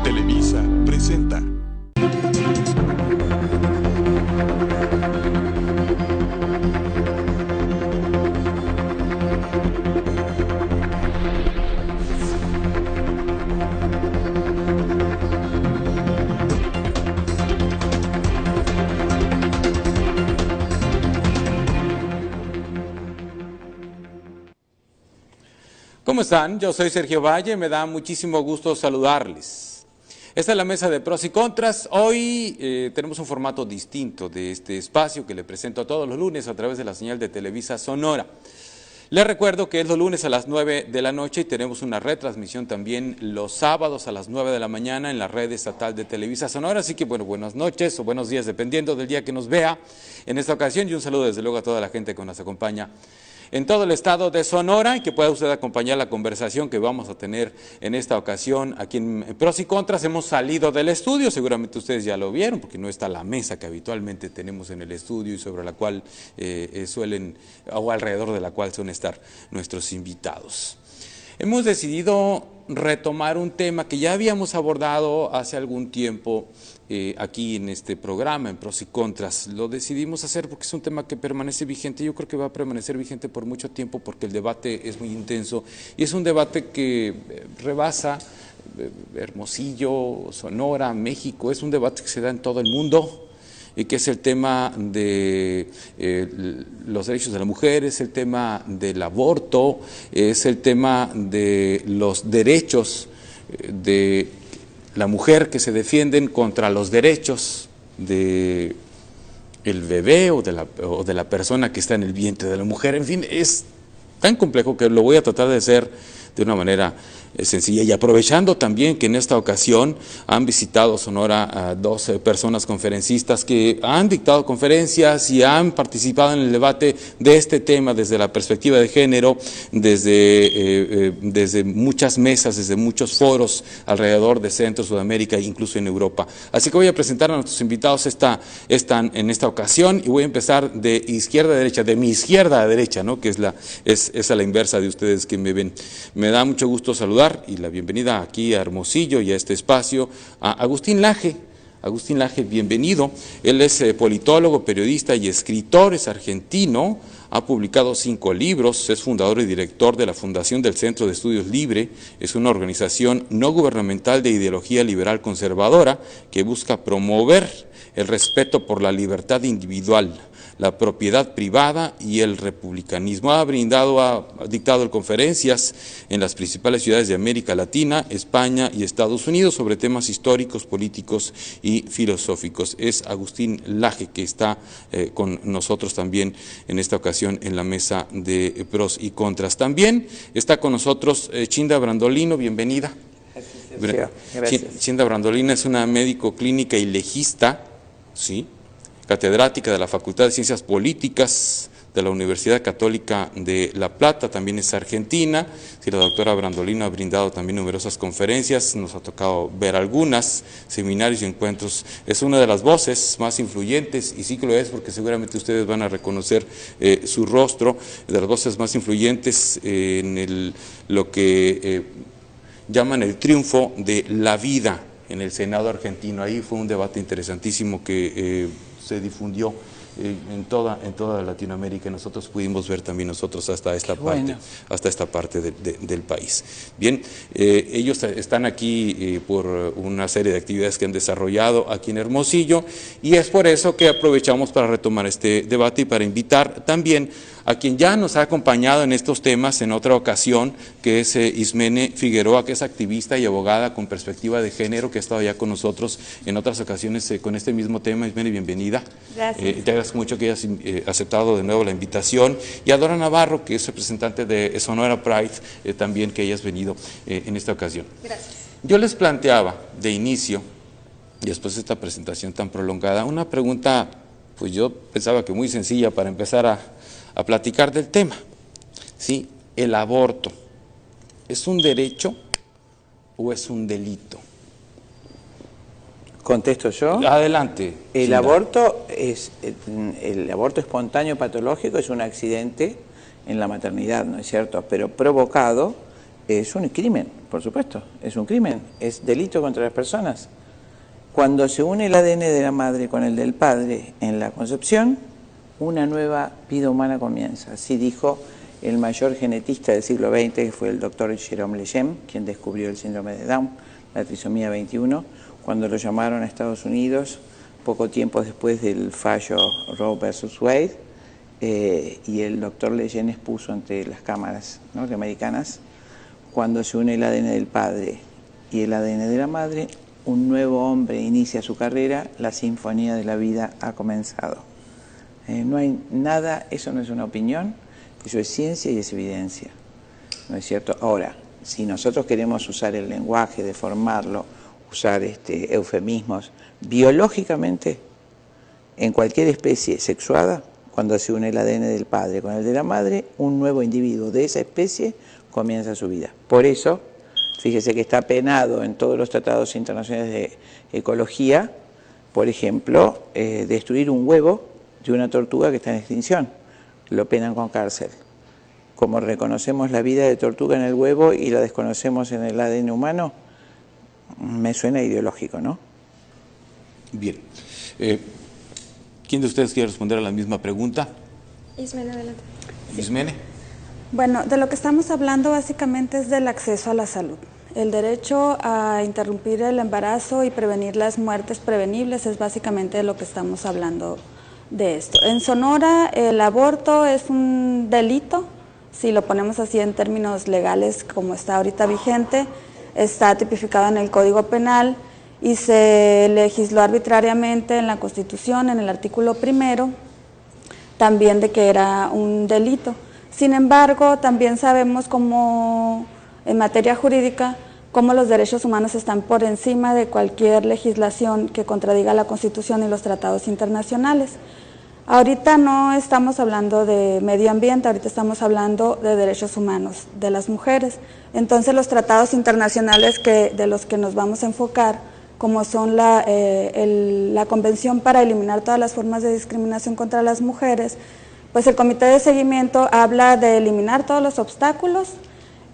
Televisa presenta. ¿Cómo están? Yo soy Sergio Valle, me da muchísimo gusto saludarles. Esta es la mesa de pros y contras. Hoy tenemos un formato distinto de este espacio que le presento a todos los lunes a través de la señal de Televisa Sonora. Les recuerdo que es los lunes a las 9 de la noche y tenemos una retransmisión también los sábados a las 9 de la mañana en la red estatal de Televisa Sonora. Así que bueno, buenas noches o buenos días dependiendo del día que nos vea en esta ocasión y un saludo desde luego a toda la gente que nos acompaña en todo el estado de Sonora y que pueda usted acompañar la conversación que vamos a tener en esta ocasión aquí en Pros y Contras. Hemos salido del estudio, seguramente ustedes ya lo vieron porque no está la mesa que habitualmente tenemos en el estudio y sobre la cual o alrededor de la cual suelen estar nuestros invitados. Hemos decidido retomar un tema que ya habíamos abordado hace algún tiempo aquí en este programa, en Pros y Contras. Lo decidimos hacer porque es un tema que permanece vigente. Yo creo que va a permanecer vigente por mucho tiempo porque el debate es muy intenso y es un debate que rebasa Hermosillo, Sonora, México. Es un debate que se da en todo el mundo y que es el tema de los derechos de la mujer, es el tema del aborto, es el tema de los derechos de la mujer que se defienden contra los derechos de el bebé o de la persona que está en el vientre de la mujer. En fin, es tan complejo que lo voy a tratar de hacer de una manera sencilla y aprovechando también que en esta ocasión han visitado Sonora a 12 personas conferencistas que han dictado conferencias y han participado en el debate de este tema desde la perspectiva de género, desde muchas mesas, desde muchos foros alrededor de Centro, Sudamérica e incluso en Europa. Así que voy a presentar a nuestros invitados en esta ocasión y voy a empezar de izquierda a derecha, de mi izquierda a derecha, ¿no? Que es a la inversa de ustedes que me ven. Me da mucho gusto saludar y la bienvenida aquí a Hermosillo y a este espacio a Agustín Laje. Agustín Laje, bienvenido. Él es politólogo, periodista y escritor, es argentino, ha publicado 5 libros, es fundador y director de la Fundación del Centro de Estudios Libre, es una organización no gubernamental de ideología liberal conservadora que busca promover el respeto por la libertad individual, la propiedad privada y el republicanismo. Ha dictado conferencias en las principales ciudades de América Latina, España y Estados Unidos sobre temas históricos, políticos y filosóficos. Es Agustín Laje que está con nosotros también en esta ocasión en la mesa de Pros y Contras. También está con nosotros Chinda Brandolino, bienvenida. Gracias. Chinda Brandolino es una médico clínica y legista, ¿sí?, catedrática de la Facultad de Ciencias Políticas de la Universidad Católica de La Plata, también es argentina. Sí, la doctora Brandolino ha brindado también numerosas conferencias, nos ha tocado ver algunas, seminarios y encuentros. Es una de las voces más influyentes, y sí que lo es porque seguramente ustedes van a reconocer su rostro, de las voces más influyentes en lo que llaman el triunfo de la vida en el Senado argentino. Ahí fue un debate interesantísimo que se difundió en toda Latinoamérica y nosotros pudimos ver también hasta esta parte del país. Bien, ellos están aquí por una serie de actividades que han desarrollado aquí en Hermosillo y es por eso que aprovechamos para retomar este debate y para invitar también a quien ya nos ha acompañado en estos temas en otra ocasión, que es Ismene Figueroa, que es activista y abogada con perspectiva de género, que ha estado ya con nosotros en otras ocasiones con este mismo tema. Ismene, bienvenida. Gracias. Te agradezco mucho que hayas aceptado de nuevo la invitación. Y a Dora Navarro, que es representante de Sonora Pride, también que hayas venido en esta ocasión. Gracias. Yo les planteaba de inicio, y después de esta presentación tan prolongada, una pregunta, pues yo pensaba que muy sencilla para empezar a platicar del tema. ¿Sí? ¿El aborto es un derecho o es un delito? ¿Contesto yo? Adelante. El aborto espontáneo patológico es un accidente en la maternidad, ¿no es cierto? Pero provocado es un crimen, por supuesto, es un crimen, es delito contra las personas. Cuando se une el ADN de la madre con el del padre en la concepción, una nueva vida humana comienza. Así dijo el mayor genetista del siglo XX, que fue el doctor Jérôme Lejeune, quien descubrió el síndrome de Down, la trisomía 21, cuando lo llamaron a Estados Unidos, poco tiempo después del fallo Roe versus Wade, y el doctor Lejeune expuso ante las cámaras norteamericanas: cuando se une el ADN del padre y el ADN de la madre, un nuevo hombre inicia su carrera, la sinfonía de la vida ha comenzado. No hay nada, eso no es una opinión, eso es ciencia y es evidencia, ¿no es cierto? Ahora, si nosotros queremos usar el lenguaje, deformarlo, usar eufemismos, biológicamente, en cualquier especie sexuada, cuando se une el ADN del padre con el de la madre, un nuevo individuo de esa especie comienza su vida. Por eso, fíjese que está penado en todos los tratados internacionales de ecología, por ejemplo, destruir un huevo de una tortuga que está en extinción. Lo penan con cárcel. Como reconocemos la vida de tortuga en el huevo y la desconocemos en el ADN humano, me suena ideológico, ¿no? Bien. ¿Quién de ustedes quiere responder a la misma pregunta? Ismene, adelante. Ismene. Bueno, de lo que estamos hablando básicamente es del acceso a la salud. El derecho a interrumpir el embarazo y prevenir las muertes prevenibles es básicamente de lo que estamos hablando de esto. En Sonora el aborto es un delito, si lo ponemos así en términos legales como está ahorita vigente, está tipificado en el Código Penal y se legisló arbitrariamente en la Constitución, en el artículo 1, también de que era un delito. Sin embargo, también sabemos cómo, en materia jurídica, cómo los derechos humanos están por encima de cualquier legislación que contradiga la Constitución y los tratados internacionales. Ahorita no estamos hablando de medio ambiente, ahorita estamos hablando de derechos humanos de las mujeres. Entonces los tratados internacionales de los que nos vamos a enfocar, como son la Convención para eliminar todas las formas de discriminación contra las mujeres, pues el Comité de Seguimiento habla de eliminar todos los obstáculos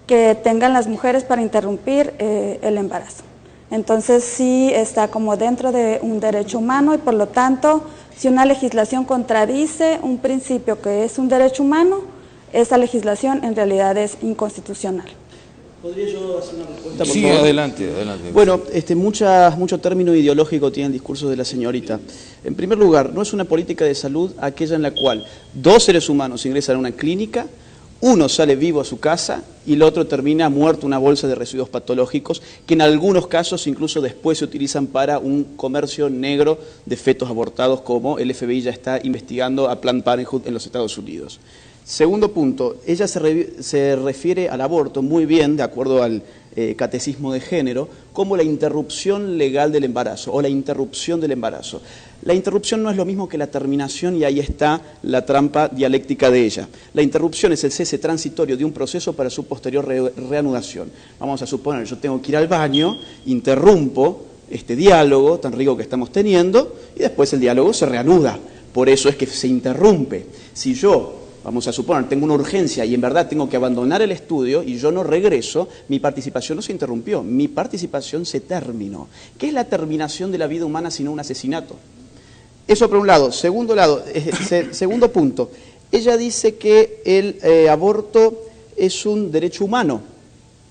que tengan las mujeres para interrumpir el embarazo. Entonces sí está como dentro de un derecho humano y por lo tanto, si una legislación contradice un principio que es un derecho humano, esa legislación en realidad es inconstitucional. ¿Podría yo hacer una respuesta, por Sí, favor? adelante. Bueno, mucho término ideológico tiene el discurso de la señorita. En primer lugar, no es una política de salud aquella en la cual 2 seres humanos ingresan a una clínica, uno sale vivo a su casa y el otro termina muerto en una bolsa de residuos patológicos que en algunos casos incluso después se utilizan para un comercio negro de fetos abortados, como el FBI ya está investigando a Planned Parenthood en los Estados Unidos. Segundo punto, ella se refiere al aborto muy bien, de acuerdo al catecismo de género, como la interrupción legal del embarazo o la interrupción del embarazo. La interrupción no es lo mismo que la terminación y ahí está la trampa dialéctica de ella. La interrupción es el cese transitorio de un proceso para su posterior reanudación. Vamos a suponer, yo tengo que ir al baño, interrumpo este diálogo tan rico que estamos teniendo y después el diálogo se reanuda. Por eso es que se interrumpe. Si yo, vamos a suponer, tengo una urgencia y en verdad tengo que abandonar el estudio y yo no regreso, mi participación no se interrumpió, mi participación se terminó. ¿Qué es la terminación de la vida humana sino un asesinato? Eso por un lado. Segundo punto, ella dice que el aborto es un derecho humano.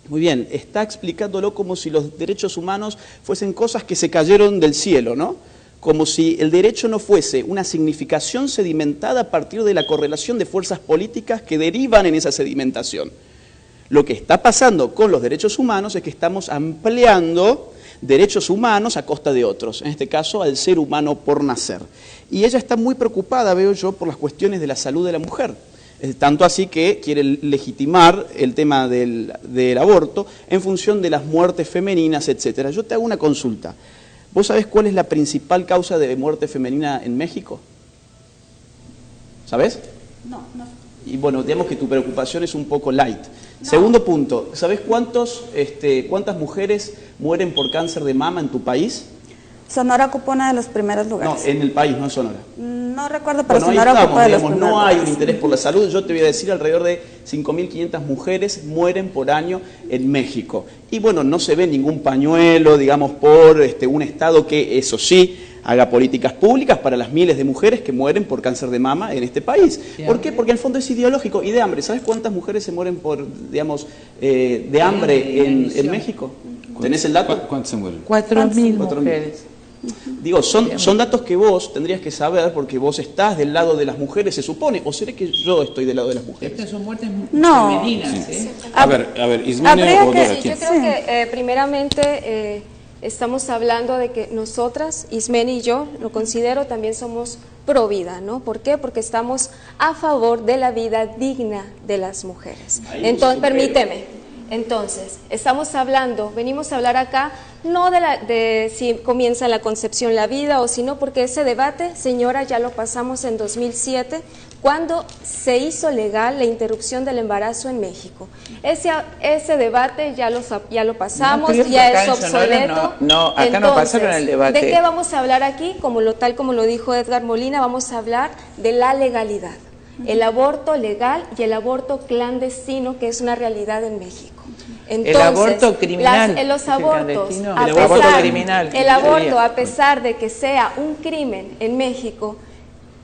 Muy bien, está explicándolo como si los derechos humanos fuesen cosas que se cayeron del cielo, ¿no? Como si el derecho no fuese una significación sedimentada a partir de la correlación de fuerzas políticas que derivan en esa sedimentación. Lo que está pasando con los derechos humanos es que estamos ampliando derechos humanos a costa de otros, en este caso al ser humano por nacer. Y ella está muy preocupada, veo yo, por las cuestiones de la salud de la mujer. Tanto así que quiere legitimar el tema del aborto en función de las muertes femeninas, etc. Yo te hago una consulta. ¿Vos sabés cuál es la principal causa de muerte femenina en México? ¿Sabés? No. Y bueno, digamos que tu preocupación es un poco light. No. Segundo punto, ¿sabés cuántas mujeres mueren por cáncer de mama en tu país? Sonora ocupa uno de los primeros lugares. No, en el país, no en Sonora. No recuerdo, pero Bueno, ahí Sonora ocupó estamos, de los digamos, primeros no hay un lugares. interés por la salud. Yo te voy a decir, alrededor de 5.500 mujeres mueren por año en México. Y bueno, no se ve ningún pañuelo, digamos, por un Estado que, eso sí, haga políticas públicas para las miles de mujeres que mueren por cáncer de mama en este país. ¿Por qué? Porque en el fondo es ideológico y de hambre. ¿Sabes cuántas mujeres se mueren por, digamos, de hambre en México? ¿Tenés el dato? ¿Cuántos se mueren? 4.000 4.000. mujeres. Digo, son datos que vos tendrías que saber porque vos estás del lado de las mujeres, se supone, o será que yo estoy del lado de las mujeres. Estas son muertes No. femeninas, ¿eh? A ver, Ismene Habría o que- Dora, Sí, ¿quién? yo creo que primeramente estamos hablando de que nosotras, Ismene y yo, lo considero, también somos pro vida, ¿no? ¿Por qué? Porque estamos a favor de la vida digna de las mujeres. Entonces, permíteme. Entonces, venimos a hablar acá no de si comienza la concepción la vida o si no, porque ese debate, señora, ya lo pasamos en 2007, cuando se hizo legal la interrupción del embarazo en México. Ese debate ya lo pasamos, No, creo que ya acá es en Sonora obsoleto. no, acá no pasaron el debate. ¿De qué vamos a hablar aquí? Tal como lo dijo Edgar Molina, vamos a hablar de la legalidad. El aborto legal y el aborto clandestino, que es una realidad en México. Entonces, el aborto criminal. los ¿Es el abortos, clandestino? a El aborto pesar- criminal. el aborto, a pesar de que sea un crimen en México,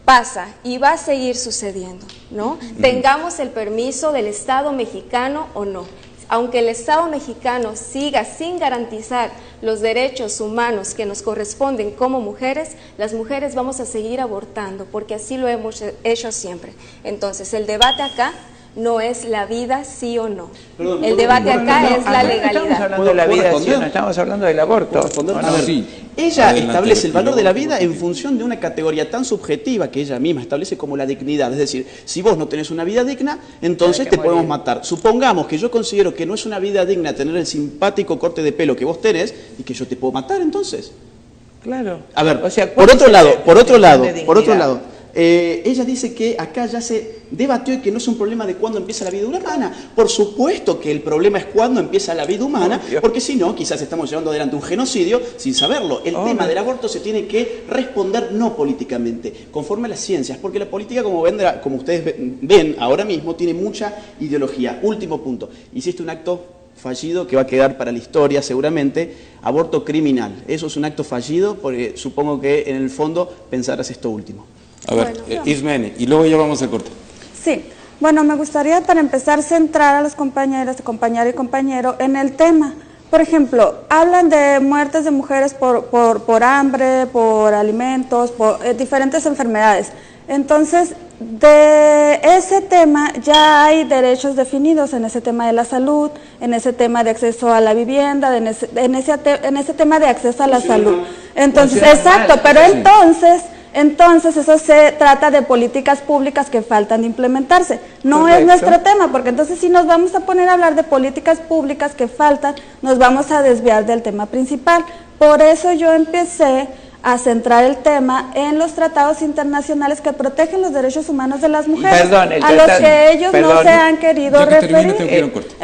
pasa y va a seguir sucediendo, ¿no? Tengamos el permiso del Estado mexicano o no. Aunque el Estado mexicano siga sin garantizar los derechos humanos que nos corresponden como mujeres, las mujeres vamos a seguir abortando, porque así lo hemos hecho siempre. Entonces, el debate acá no es la vida sí o no. Perdón, El debate acá es la Acá no estamos legalidad. hablando de la ¿Puedo vida, responder? sí, no estamos hablando del aborto. ¿Puedo responder? ¿o no? A ver, Sí. ella Adelante, establece el valor de la vida luego- en función de una categoría tan subjetiva que ella misma establece como la dignidad. Es decir, si vos no tenés una vida digna, entonces Tenés que te podemos morir. matar. Supongamos que yo considero que no es una vida digna tener el simpático corte de pelo que vos tenés y que yo te puedo matar entonces. Claro. A ver, O sea, por ¿cuál otro es lado, la por otro definición lado, de por otro dignidad? lado, ella dice que acá ya se debatió y que no es un problema de cuándo empieza la vida humana. Por supuesto que el problema es cuándo empieza la vida humana, Obvio. porque si no, quizás estamos llevando adelante un genocidio sin saberlo. El Obvio. tema del aborto se tiene que responder no políticamente, conforme a las ciencias, porque la política, como ustedes ven ahora mismo, tiene mucha ideología. Último punto, hiciste un acto fallido que va a quedar para la historia seguramente, aborto criminal. Eso es un acto fallido porque supongo que en el fondo pensarás esto último. A ver, Bueno. Ismene, y luego ya vamos al corte. Sí, bueno, me gustaría para empezar centrar a las compañeras, compañera y compañero en el tema. Por ejemplo, hablan de muertes de mujeres por hambre, por alimentos, por diferentes enfermedades. Entonces, de ese tema ya hay derechos definidos en ese tema de la salud, en ese tema de acceso a la vivienda, en ese tema de acceso a la salud. Entonces, Funciona exacto, mal, pero sí. entonces eso se trata de políticas públicas que faltan de implementarse. No Correcto. es nuestro tema, porque entonces si nos vamos a poner a hablar de políticas públicas que faltan, nos vamos a desviar del tema principal. Por eso yo empecé a centrar el tema en los tratados internacionales que protegen los derechos humanos de las mujeres, Perdón, el a los tratado- que ellos no perdón. se han querido Ya que termine, referir. tengo que ir a un corte.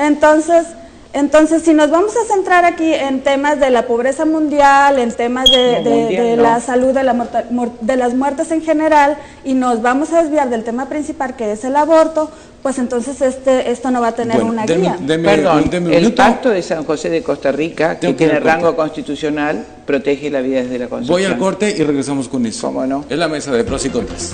Entonces, si nos vamos a centrar aquí en temas de la pobreza mundial, en temas de la salud, de las muertes en general, y nos vamos a desviar del tema principal que es el aborto, pues entonces esto no va a tener Bueno, una deme- guía. deme- Perdón, deme un el minuto. Pacto de San José de Costa Rica, que Tengo que ir tiene al corte. rango constitucional, protege la vida desde la concepción. Voy al corte y regresamos con eso. ¿Cómo no? Es la mesa de pros y contras.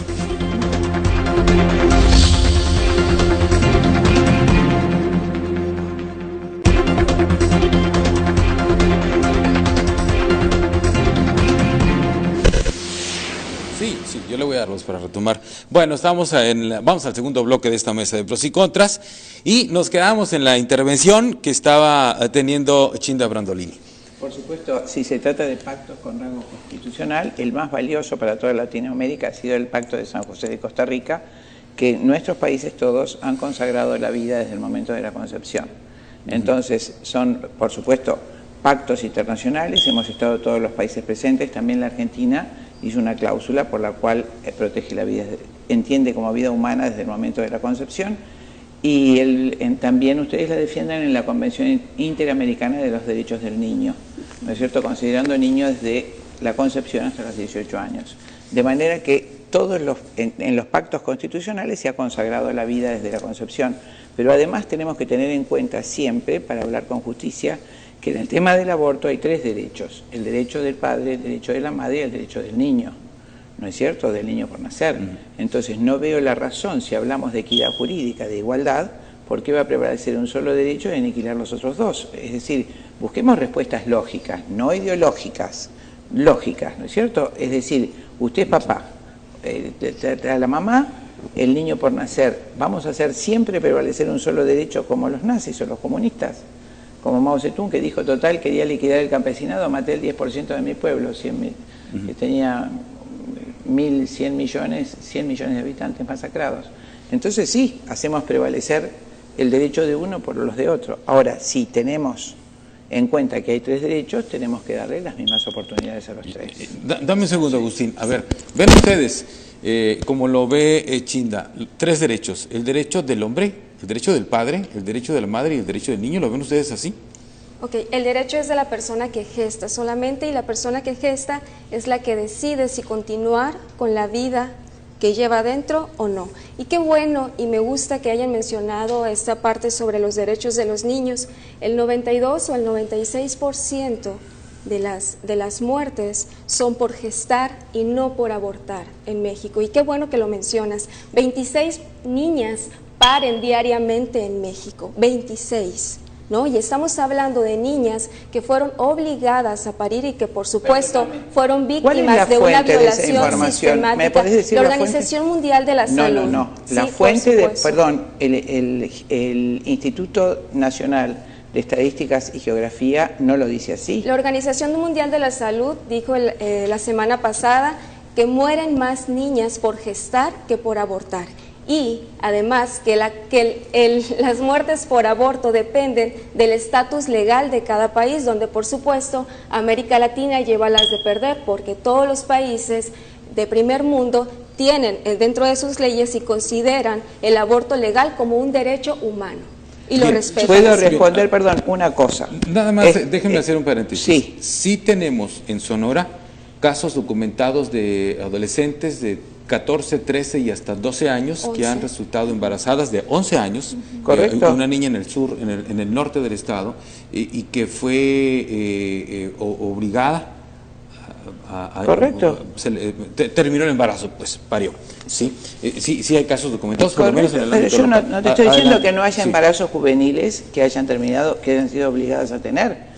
Sí, yo le voy a dar los para retomar. Bueno, vamos al segundo bloque de esta mesa de pros y contras y nos quedamos en la intervención que estaba teniendo Chinda Brandolini. Por supuesto, si se trata de pactos con rango constitucional, el más valioso para toda Latinoamérica ha sido el Pacto de San José de Costa Rica, que nuestros países todos han consagrado la vida desde el momento de la concepción. Entonces, son, por supuesto, pactos internacionales, hemos estado todos los países presentes, también la Argentina hizo una cláusula por la cual protege la vida, entiende como vida humana desde el momento de la concepción, y también ustedes la defienden en la Convención Interamericana de los Derechos del Niño, ¿no es cierto?, considerando niños desde la concepción hasta los 18 años. De manera que en los pactos constitucionales se ha consagrado la vida desde la concepción, pero además tenemos que tener en cuenta siempre, para hablar con justicia, que en el tema del aborto hay 3 derechos: el derecho del padre, el derecho de la madre y el derecho del niño, ¿no es cierto?, del niño por nacer. Entonces no veo la razón, si hablamos de equidad jurídica, de igualdad, por qué va a prevalecer un solo derecho y aniquilar los otros 2. Es decir, busquemos respuestas lógicas, no ideológicas, lógicas, ¿no es cierto? Es decir, usted es papá, a la mamá, el niño por nacer, ¿vamos a hacer siempre prevalecer un solo derecho como los nazis o los comunistas? Como Mao Zedong, que dijo, total, quería liquidar el campesinado, maté el 10% de mi pueblo, 100.000, que tenía 1.100 millones, 100 millones de habitantes masacrados. Entonces sí, hacemos prevalecer el derecho de uno por los de otro. Ahora, si tenemos en cuenta que hay 3 derechos, tenemos que darle las mismas oportunidades a los 3. Dame un segundo, Agustín. A ver, ven ustedes, como lo ve Chinda, 3 derechos: el derecho del hombre, el derecho del padre, el derecho de la madre y el derecho del niño. ¿Lo ven ustedes así? Ok, el derecho es de la persona que gesta solamente, y la persona que gesta es la que decide si continuar con la vida que lleva adentro o no. Y qué bueno, y me gusta que hayan mencionado esta parte sobre los derechos de los niños. El 92 o el 96% de las muertes son por gestar y no por abortar en México. Y qué bueno que lo mencionas. 26 niñas paren diariamente en México, 26. ¿No? Y estamos hablando de niñas que fueron obligadas a parir y que por supuesto fueron víctimas de una violación sistemática. ¿Me podés decir la Organización Mundial de la Salud. No. La fuente el Instituto Nacional de Estadísticas y Geografía no lo dice así. La Organización Mundial de la Salud dijo la semana pasada que mueren más niñas por gestar que por abortar. Y además que las muertes por aborto dependen del estatus legal de cada país, donde por supuesto América Latina lleva las de perder, porque todos los países de primer mundo tienen dentro de sus leyes y consideran el aborto legal como un derecho humano y lo respetan. ¿Puedo responder, perdón, una cosa? Nada más, déjenme hacer un paréntesis. Sí tenemos en Sonora casos documentados de adolescentes de 14, 13 y hasta 12 años 11. que han resultado embarazadas de 11 años, correcto. Una niña en el sur, en el norte del estado, y que fue obligada correcto. Terminó el embarazo, pues parió. Sí, sí hay casos documentados, por lo menos en el ámbito Pero yo local. no te estoy diciendo Adelante. que no haya embarazos juveniles que hayan terminado, que hayan sido obligadas a tener.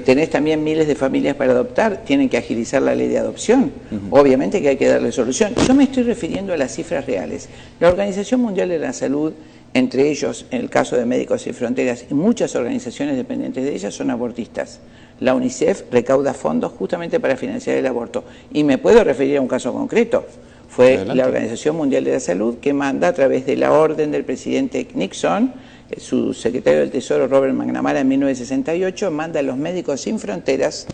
Tenés también miles de familias para adoptar, tienen que agilizar la ley de adopción. Obviamente que hay que darle solución. Yo me estoy refiriendo a las cifras reales. La Organización Mundial de la Salud, entre ellos, en el caso de Médicos Sin Fronteras, y muchas organizaciones dependientes de ellas, son abortistas. La UNICEF recauda fondos justamente para financiar el aborto. Y me puedo referir a un caso concreto. Fue Adelante. la Organización Mundial de la Salud que manda, a través de la orden del presidente Nixon, su secretario del Tesoro Robert McNamara en 1968, manda a los Médicos Sin Fronteras,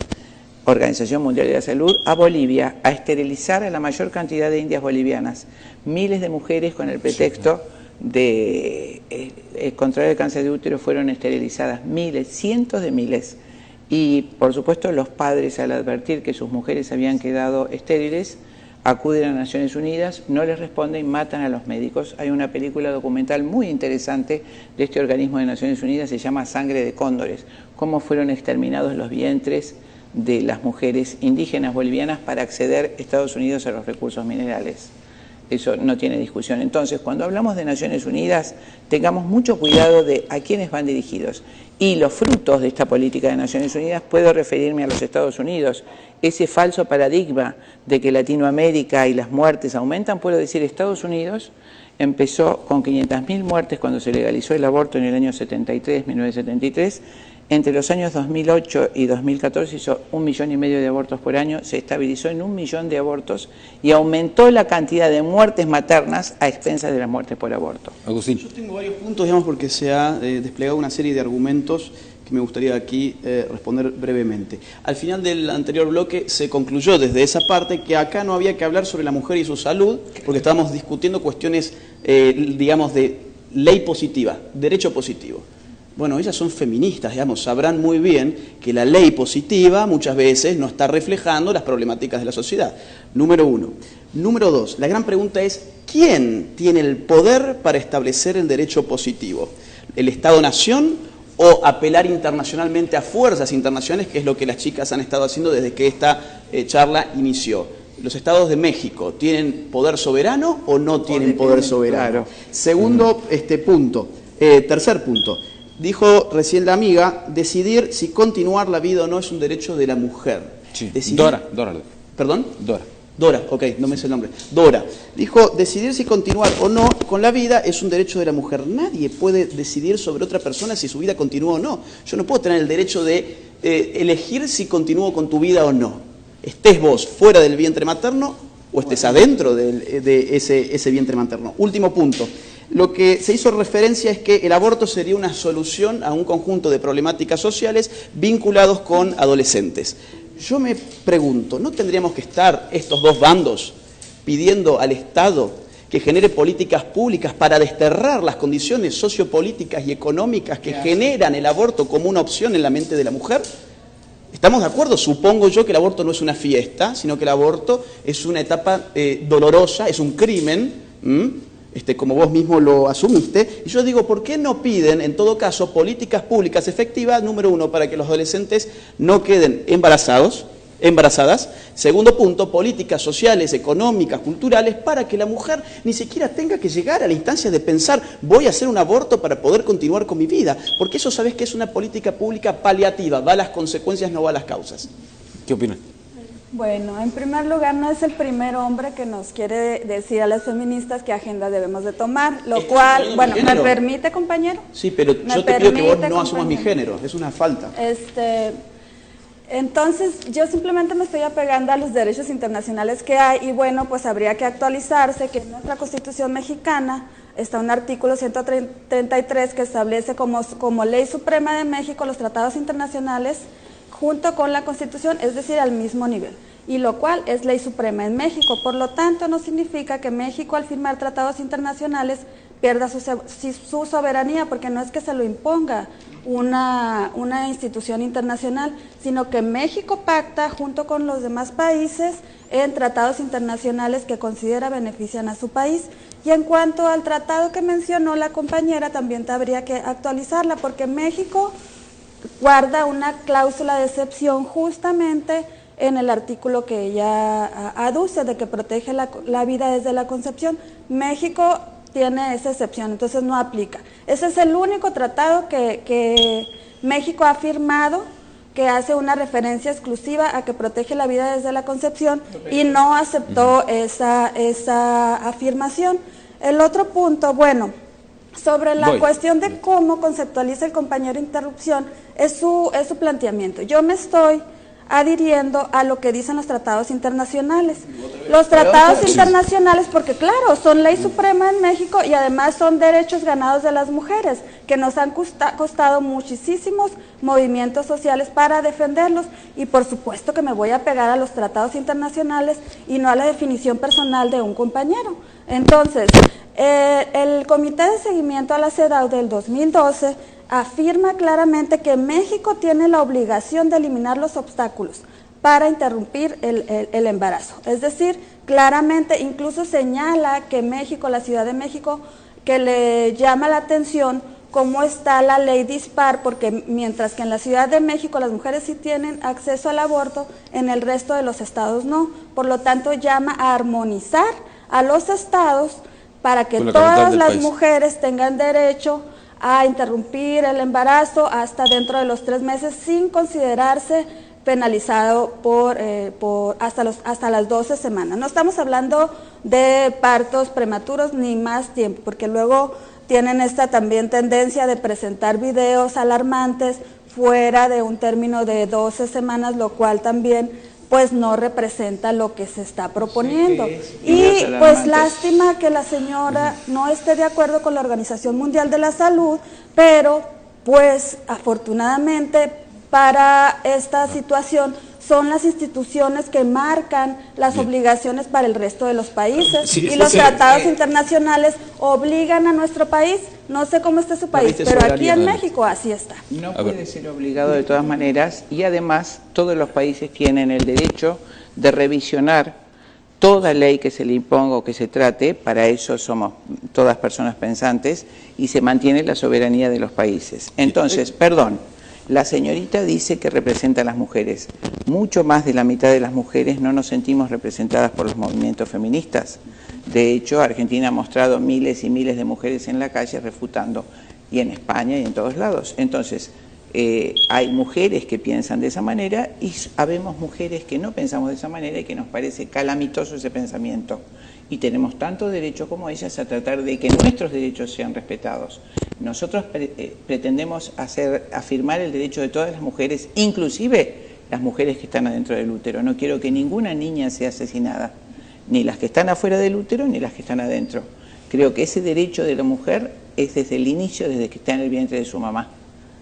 Organización Mundial de la Salud, a Bolivia a esterilizar a la mayor cantidad de indias bolivianas. Miles de mujeres con el pretexto de contraer el cáncer de útero fueron esterilizadas, miles, cientos de miles. Y por supuesto los padres, al advertir que sus mujeres habían quedado estériles, acuden a Naciones Unidas, no les responden, matan a los médicos. Hay una película documental muy interesante de este organismo de Naciones Unidas, se llama Sangre de Cóndores, cómo fueron exterminados los vientres de las mujeres indígenas bolivianas para acceder a Estados Unidos a los recursos minerales. Eso no tiene discusión. Entonces, cuando hablamos de Naciones Unidas, tengamos mucho cuidado de a quiénes van dirigidos. Y los frutos de esta política de Naciones Unidas, puedo referirme a los Estados Unidos. Ese falso paradigma de que Latinoamérica y las muertes aumentan, puedo decir, Estados Unidos empezó con 500.000 muertes cuando se legalizó el aborto en el año 73, 1973. Entre los años 2008 y 2014 hizo 1,5 millones de abortos por año, se estabilizó en 1 millón de abortos y aumentó la cantidad de muertes maternas a expensas de las muertes por aborto. Agustín. Yo tengo varios puntos, digamos, porque se ha desplegado una serie de argumentos que me gustaría aquí responder brevemente. Al final del anterior bloque se concluyó desde esa parte que acá no había que hablar sobre la mujer y su salud, porque estábamos discutiendo cuestiones, digamos, de ley positiva, derecho positivo. Bueno, ellas son feministas, digamos, sabrán muy bien que la ley positiva muchas veces no está reflejando las problemáticas de la sociedad. Número uno. Número dos, la gran pregunta es, ¿quién tiene el poder para establecer el derecho positivo? ¿El Estado-Nación o apelar internacionalmente a fuerzas internacionales, que es lo que las chicas han estado haciendo desde que esta charla inició? ¿Los estados de México tienen poder soberano o no tienen poder soberano? Claro. Segundo punto. Tercer punto. Dijo recién la amiga, decidir si continuar la vida o no es un derecho de la mujer. Sí. Decidir... Dora. ¿Perdón? Dora, ok, no me sé el nombre. Dora. Dijo, decidir si continuar o no con la vida es un derecho de la mujer. Nadie puede decidir sobre otra persona si su vida continúa o no. Yo no puedo tener el derecho de elegir si continúo con tu vida o no. Estés vos fuera del vientre materno o estés adentro de ese vientre materno. Último punto. Lo que se hizo referencia es que el aborto sería una solución a un conjunto de problemáticas sociales vinculados con adolescentes. Yo me pregunto, ¿no tendríamos que estar estos dos bandos pidiendo al Estado que genere políticas públicas para desterrar las condiciones sociopolíticas y económicas que generan el aborto como una opción en la mente de la mujer? ¿Estamos de acuerdo? Supongo yo que el aborto no es una fiesta, sino que el aborto es una etapa dolorosa, es un crimen, como vos mismo lo asumiste. Y yo digo, ¿por qué no piden, en todo caso, políticas públicas efectivas, número uno, para que los adolescentes no queden embarazadas? Segundo punto, políticas sociales, económicas, culturales, para que la mujer ni siquiera tenga que llegar a la instancia de pensar, voy a hacer un aborto para poder continuar con mi vida. Porque eso, ¿sabes qué? Es una política pública paliativa, va a las consecuencias, no va a las causas. ¿Qué opinan? Bueno, en primer lugar, no es el primer hombre que nos quiere decir a las feministas qué agenda debemos de tomar, lo cual, bueno, ¿me permite, compañero? Sí, pero yo te pido que vos no asumas mi género, es una falta. Entonces, yo simplemente me estoy apegando a los derechos internacionales que hay y bueno, pues habría que actualizarse, que en nuestra Constitución mexicana está un artículo 133 que establece como ley suprema de México los tratados internacionales junto con la Constitución, es decir, al mismo nivel, y lo cual es ley suprema en México. Por lo tanto, no significa que México al firmar tratados internacionales pierda su soberanía, porque no es que se lo imponga una institución internacional, sino que México pacta junto con los demás países en tratados internacionales que considera benefician a su país. Y en cuanto al tratado que mencionó la compañera, también habría que actualizarla, porque México guarda una cláusula de excepción justamente en el artículo que ella aduce de que protege la vida desde la concepción. México tiene esa excepción, entonces no aplica. Ese es el único tratado que México ha firmado que hace una referencia exclusiva a que protege la vida desde la concepción y no aceptó esa afirmación. El otro punto, bueno, sobre la cuestión de cómo conceptualiza el compañero interrupción, es su planteamiento. Yo me estoy adhiriendo a lo que dicen los tratados internacionales. Los tratados internacionales, porque claro, son ley suprema en México y además son derechos ganados de las mujeres, que nos han costado muchísimos movimientos sociales para defenderlos, y por supuesto que me voy a pegar a los tratados internacionales y no a la definición personal de un compañero. Entonces, el Comité de Seguimiento a la CEDAW del 2012 afirma claramente que México tiene la obligación de eliminar los obstáculos para interrumpir el embarazo. Es decir, claramente incluso señala que México, la Ciudad de México, que le llama la atención cómo está la ley dispar, porque mientras que en la Ciudad de México las mujeres sí tienen acceso al aborto, en el resto de los estados no. Por lo tanto, llama a armonizar a los estados para que todas las mujeres tengan derecho a interrumpir el embarazo hasta dentro de los 3 meses sin considerarse penalizado hasta las 12 semanas. No estamos hablando de partos prematuros ni más tiempo, porque luego tienen esta también tendencia de presentar videos alarmantes fuera de un término de 12 semanas, lo cual también pues no representa lo que se está proponiendo. Y pues lástima que la señora no esté de acuerdo con la Organización Mundial de la Salud, pero pues afortunadamente para esta situación son las instituciones que marcan las Bien. obligaciones para el resto de los países. Sí, y los sí, tratados internacionales obligan a nuestro país, no sé cómo está su país, viste pero aquí soberanía, en ¿no? México así está. No A ver. puede ser obligado de todas maneras, y además todos los países tienen el derecho de revisionar toda ley que se le imponga o que se trate. Para eso somos todas personas pensantes, y se mantiene la soberanía de los países. Entonces, perdón, la señorita dice que representa a las mujeres. Mucho más de la mitad de las mujeres no nos sentimos representadas por los movimientos feministas. De hecho, Argentina ha mostrado miles y miles de mujeres en la calle refutando, y en España y en todos lados. Entonces, hay mujeres que piensan de esa manera, y habemos mujeres que no pensamos de esa manera y que nos parece calamitoso ese pensamiento. Y tenemos tanto derecho como ellas a tratar de que nuestros derechos sean respetados. Nosotros pretendemos afirmar el derecho de todas las mujeres, inclusive las mujeres que están adentro del útero. No quiero que ninguna niña sea asesinada, ni las que están afuera del útero ni las que están adentro. Creo que ese derecho de la mujer es desde el inicio, desde que está en el vientre de su mamá,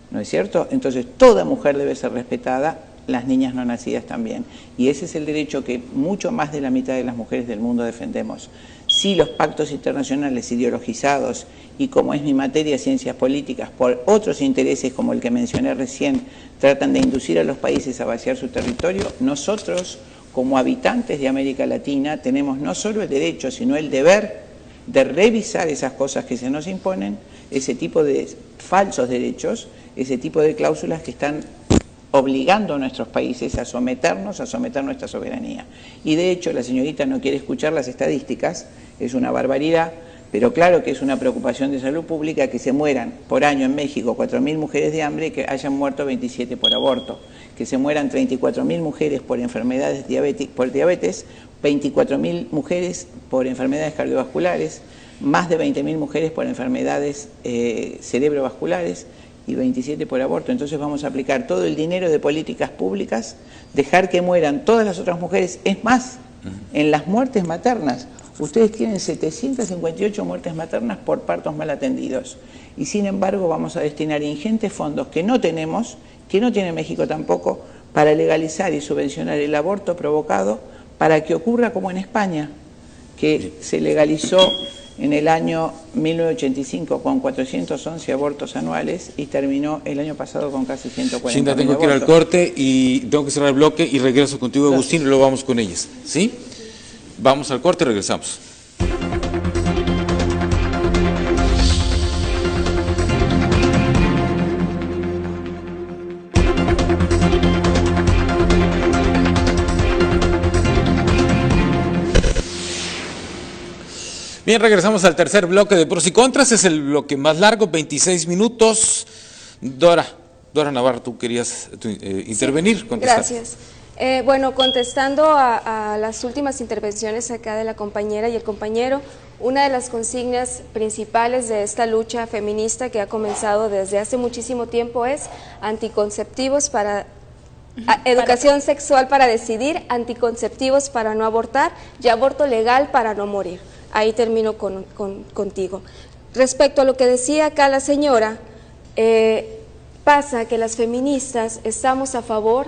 ¿no es cierto? Entonces toda mujer debe ser respetada, las niñas no nacidas también. Y ese es el derecho que mucho más de la mitad de las mujeres del mundo defendemos. Si los pactos internacionales ideologizados, y como es mi materia, ciencias políticas, por otros intereses como el que mencioné recién, tratan de inducir a los países a vaciar su territorio, nosotros, como habitantes de América Latina, tenemos no solo el derecho, sino el deber de revisar esas cosas que se nos imponen, ese tipo de falsos derechos, ese tipo de cláusulas que están obligando a nuestros países a someter nuestra soberanía. Y de hecho la señorita no quiere escuchar las estadísticas, es una barbaridad, pero claro que es una preocupación de salud pública que se mueran por año en México 4.000 mujeres de hambre y que hayan muerto 27 por aborto, que se mueran 34.000 mujeres por enfermedades por diabetes, 24.000 mujeres por enfermedades cardiovasculares, más de 20.000 mujeres por enfermedades cerebrovasculares, y 27 por aborto. Entonces vamos a aplicar todo el dinero de políticas públicas, dejar que mueran todas las otras mujeres. Es más, en las muertes maternas, ustedes tienen 758 muertes maternas por partos mal atendidos. Y sin embargo vamos a destinar ingentes fondos que no tenemos, que no tiene México tampoco, para legalizar y subvencionar el aborto provocado, para que ocurra como en España, que se legalizó en el año 1985 con 411 abortos anuales y terminó el año pasado con casi 140. Shinda, tengo que ir al corte y tengo que cerrar el bloque y regreso contigo, Agustín, y luego vamos con ellas. ¿Sí? Vamos al corte y regresamos. Bien, regresamos al tercer bloque de Pros y Contras, es el bloque más largo, 26 minutos. Dora Navarro, tú querías intervenir, sí, contestar. Gracias. Bueno, contestando a las últimas intervenciones acá de la compañera y el compañero, una de las consignas principales de esta lucha feminista que ha comenzado desde hace muchísimo tiempo es anticonceptivos para educación sexual para decidir, anticonceptivos para no abortar y aborto legal para no morir. Ahí termino contigo. Respecto a lo que decía acá la señora, pasa que las feministas estamos a favor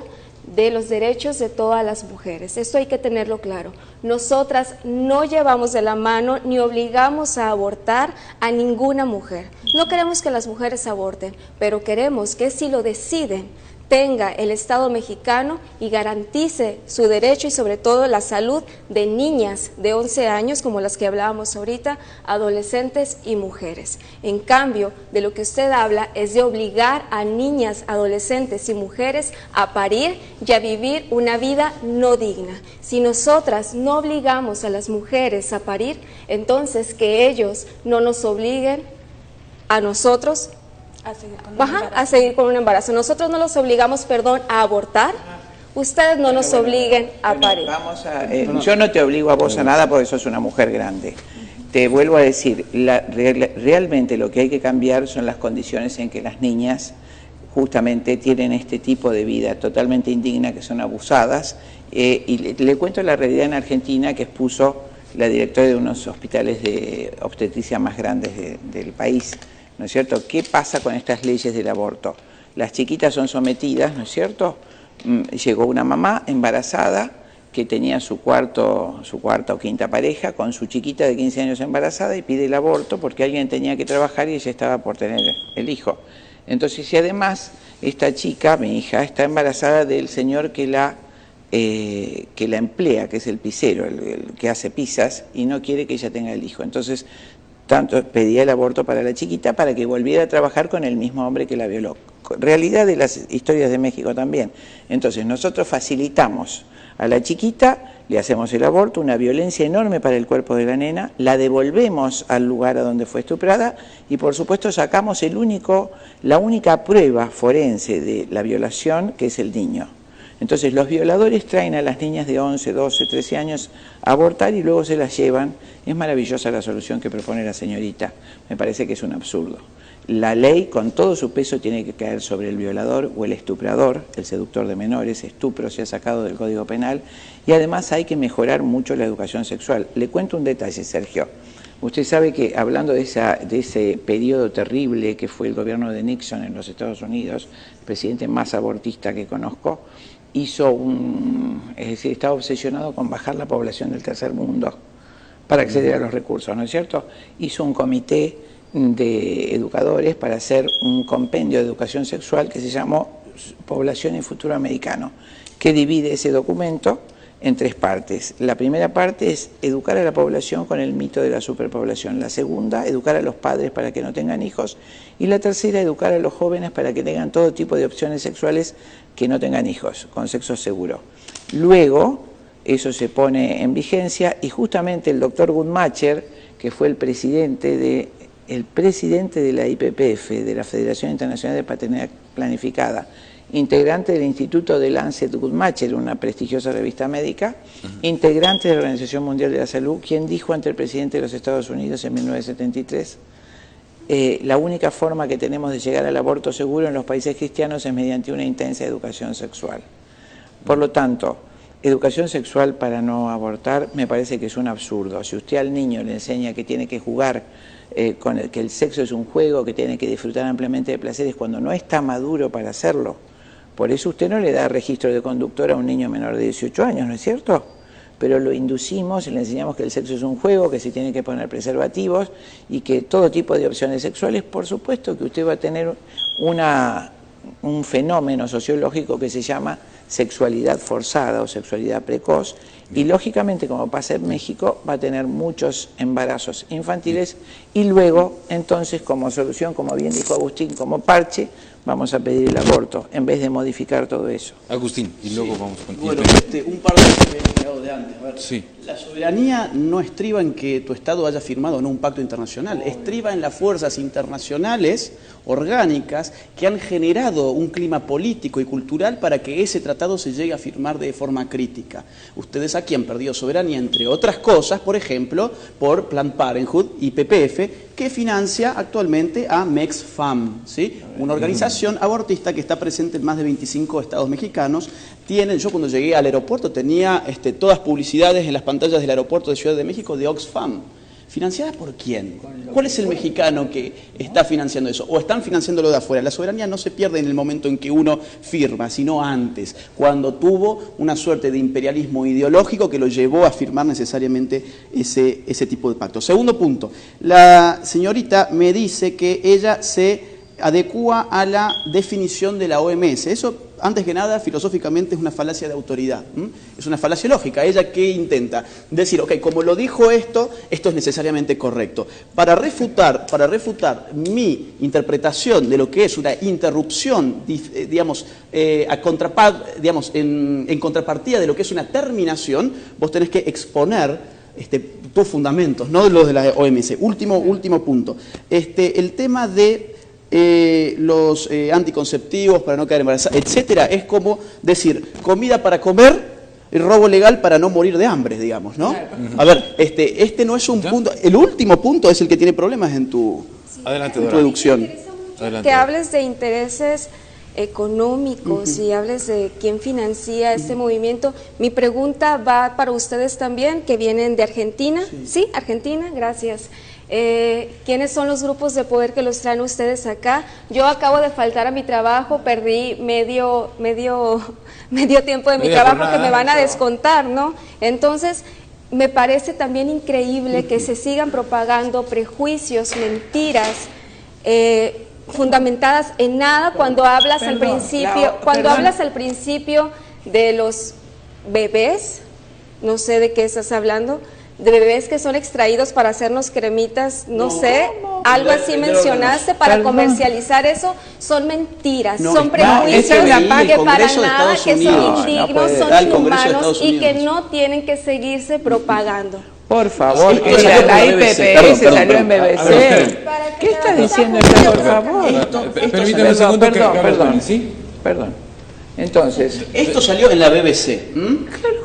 de los derechos de todas las mujeres. Esto hay que tenerlo claro. Nosotras no llevamos de la mano ni obligamos a abortar a ninguna mujer. No queremos que las mujeres aborten, pero queremos que si lo deciden, tenga el Estado mexicano y garantice su derecho y sobre todo la salud de niñas de 11 años, como las que hablábamos ahorita, adolescentes y mujeres. En cambio, de lo que usted habla es de obligar a niñas, adolescentes y mujeres a parir y a vivir una vida no digna. Si nosotras no obligamos a las mujeres a parir, entonces que ellos no nos obliguen a nosotros a seguir con un embarazo. Nosotros no los obligamos, a abortar. Ustedes no nos obliguen a parir. Yo no te obligo a vos a nada porque sos una mujer grande. Te vuelvo a decir, realmente lo que hay que cambiar son las condiciones en que las niñas justamente tienen este tipo de vida totalmente indigna, que son abusadas. Y le cuento la realidad en Argentina que expuso la directora de unos hospitales de obstetricia más grandes del país. ¿No es cierto? ¿Qué pasa con estas leyes del aborto? Las chiquitas son sometidas, ¿no es cierto?, llegó una mamá embarazada que tenía su cuarta o quinta pareja con su chiquita de 15 años embarazada y pide el aborto porque alguien tenía que trabajar y ella estaba por tener el hijo. Entonces, y además, esta chica, mi hija, está embarazada del señor que la emplea, que es el pizzero, el que hace pizzas, y no quiere que ella tenga el hijo. Entonces, tanto pedía el aborto para la chiquita para que volviera a trabajar con el mismo hombre que la violó. Realidad de las historias de México también. Entonces, nosotros facilitamos a la chiquita, le hacemos el aborto, una violencia enorme para el cuerpo de la nena, la devolvemos al lugar a donde fue estuprada y por supuesto sacamos la única prueba forense de la violación, que es el niño. Entonces los violadores traen a las niñas de 11, 12, 13 años a abortar y luego se las llevan. Es maravillosa la solución que propone la señorita, me parece que es un absurdo. La ley con todo su peso tiene que caer sobre el violador o el estuprador, el seductor de menores. Estupro se ha sacado del Código Penal y además hay que mejorar mucho la educación sexual. Le cuento un detalle, Sergio. Usted sabe que hablando de ese periodo terrible que fue el gobierno de Nixon en los Estados Unidos, el presidente más abortista que conozco, es decir, estaba obsesionado con bajar la población del tercer mundo para acceder a los recursos, ¿no es cierto? Hizo un comité de educadores para hacer un compendio de educación sexual que se llamó Población y Futuro Americano, que divide ese documento en 3 partes. La primera parte es educar a la población con el mito de la superpoblación. La segunda, educar a los padres para que no tengan hijos. Y la tercera, educar a los jóvenes para que tengan todo tipo de opciones sexuales que no tengan hijos, con sexo seguro. Luego, eso se pone en vigencia y justamente el doctor Guttmacher, que fue el presidente de la IPPF, de la Federación Internacional de Paternidad Planificada, integrante del Instituto de Lancet Guttmacher, una prestigiosa revista médica, integrante de la Organización Mundial de la Salud, quien dijo ante el presidente de los Estados Unidos en 1973, la única forma que tenemos de llegar al aborto seguro en los países cristianos es mediante una intensa educación sexual. Por lo tanto, educación sexual para no abortar me parece que es un absurdo. Si usted al niño le enseña que tiene que jugar que el sexo es un juego, que tiene que disfrutar ampliamente de placeres cuando no está maduro para hacerlo, por eso usted no le da registro de conductor a un niño menor de 18 años, ¿no es cierto? Pero lo inducimos y le enseñamos que el sexo es un juego, que se tiene que poner preservativos y que todo tipo de opciones sexuales, por supuesto que usted va a tener un fenómeno sociológico que se llama sexualidad forzada o sexualidad precoz y lógicamente, como pasa en México, va a tener muchos embarazos infantiles y luego, entonces, como solución, como bien dijo Agustín, como parche, vamos a pedir el aborto, en vez de modificar todo eso. Agustín, y luego vamos contigo. Bueno, un par de cosas que he quedado de antes. A ver, sí. La soberanía no estriba en que tu Estado haya firmado o no un pacto internacional, estriba en las fuerzas internacionales orgánicas que han generado un clima político y cultural para que ese tratado se llegue a firmar de forma crítica. Ustedes aquí han perdido soberanía, entre otras cosas, por ejemplo, por Planned Parenthood y PPF, que financia actualmente a MEXFAM, ¿sí? Una organización abortista que está presente en más de 25 estados mexicanos. Yo cuando llegué al aeropuerto tenía todas publicidades en las pantallas del aeropuerto de Ciudad de México de Oxfam. ¿Financiada por quién? ¿Cuál es el mexicano que está financiando eso? ¿O están financiándolo de afuera? La soberanía no se pierde en el momento en que uno firma, sino antes, cuando tuvo una suerte de imperialismo ideológico que lo llevó a firmar necesariamente ese tipo de pacto. Segundo punto, la señorita me dice que ella se adecúa a la definición de la OMS. Eso, antes que nada, filosóficamente es una falacia de autoridad. Es una falacia lógica. ¿Ella qué intenta? Decir, ok, como lo dijo esto es necesariamente correcto. Para refutar mi interpretación de lo que es una interrupción, digamos, en contrapartida de lo que es una terminación, vos tenés que exponer tus fundamentos, no los de la OMS. Último punto. El tema de los anticonceptivos para no quedar embarazada, etcétera, es como decir comida para comer, el robo legal para no morir de hambre, digamos, ¿no? A ver, no es un punto, el último punto es el que tiene problemas en tu deducción. Que hables de intereses económicos y hables de quién financia este movimiento. Mi pregunta va para ustedes también, que vienen de Argentina. Sí, Argentina, gracias. ¿Quiénes son los grupos de poder que los traen ustedes acá? Yo acabo de faltar a mi trabajo, perdí medio tiempo de mi trabajo que me van a descontar, ¿no? Entonces, me parece también increíble que se sigan propagando prejuicios, mentiras, fundamentadas en nada cuando hablas al principio de los bebés, no sé de qué estás hablando, de bebés que son extraídos para hacernos cremitas, no sé, algo así mencionaste para comercializar eso, son mentiras, son prejuicios que para nada, que son indignos, son inhumanos y que no tienen que seguirse propagando. Por favor, la IPPS salió en BBC. ¿Qué está diciendo usted, por favor? Permítame un segundo que perdón. Perdón. Entonces, esto salió en la BBC.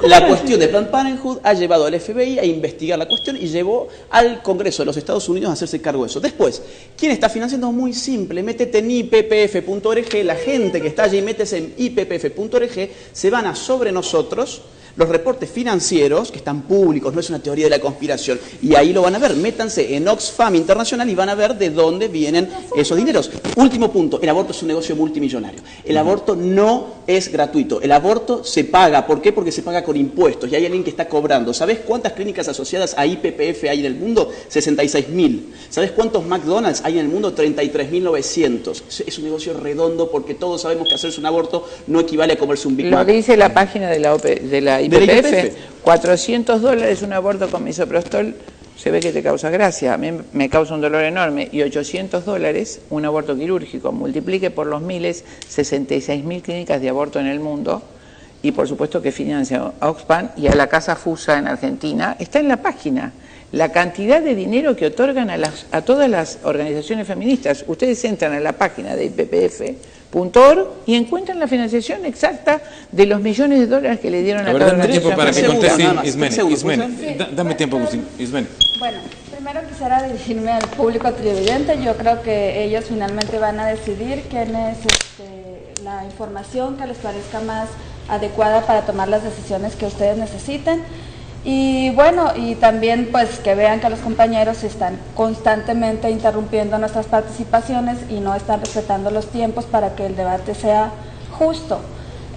La cuestión de Planned Parenthood ha llevado al FBI a investigar la cuestión y llevó al Congreso de los Estados Unidos a hacerse cargo de eso. Después, ¿quién está financiando? Muy simple, métete en ippf.org, la gente que está allí, métese en ippf.org, se van a sobre nosotros los reportes financieros, que están públicos, no es una teoría de la conspiración, y ahí lo van a ver. Métanse en Oxfam Internacional y van a ver de dónde vienen esos dineros. Último punto, el aborto es un negocio multimillonario. El aborto no es gratuito, el aborto se paga. ¿Por qué? Porque se paga con impuestos y hay alguien que está cobrando. ¿Sabés cuántas clínicas asociadas a IPPF hay en el mundo? 66.000. ¿Sabés cuántos McDonald's hay en el mundo? 33.900. Es un negocio redondo porque todos sabemos que hacerse un aborto no equivale a comerse un Big Mac. Lo dice la página de la IPPF, $400 un aborto con misoprostol, se ve que te causa gracia, a mí me causa un dolor enorme, y $800 un aborto quirúrgico. Multiplique por los miles, 66.000 clínicas de aborto en el mundo, y por supuesto que financia a Oxfam y a la Casa Fusa en Argentina, está en la página. La cantidad de dinero que otorgan a todas las organizaciones feministas. Ustedes entran a la página de IPPF.org y encuentran la financiación exacta de los millones de dólares que le dieron a cada dame tiempo para que conteste Ismene. Dame tiempo, Ismene. Bueno, primero quisiera dirigirme al público televidente. Yo creo que ellos finalmente van a decidir quién es la información que les parezca más adecuada para tomar las decisiones que ustedes necesiten. Y bueno, y también pues que vean que los compañeros están constantemente interrumpiendo nuestras participaciones y no están respetando los tiempos para que el debate sea justo.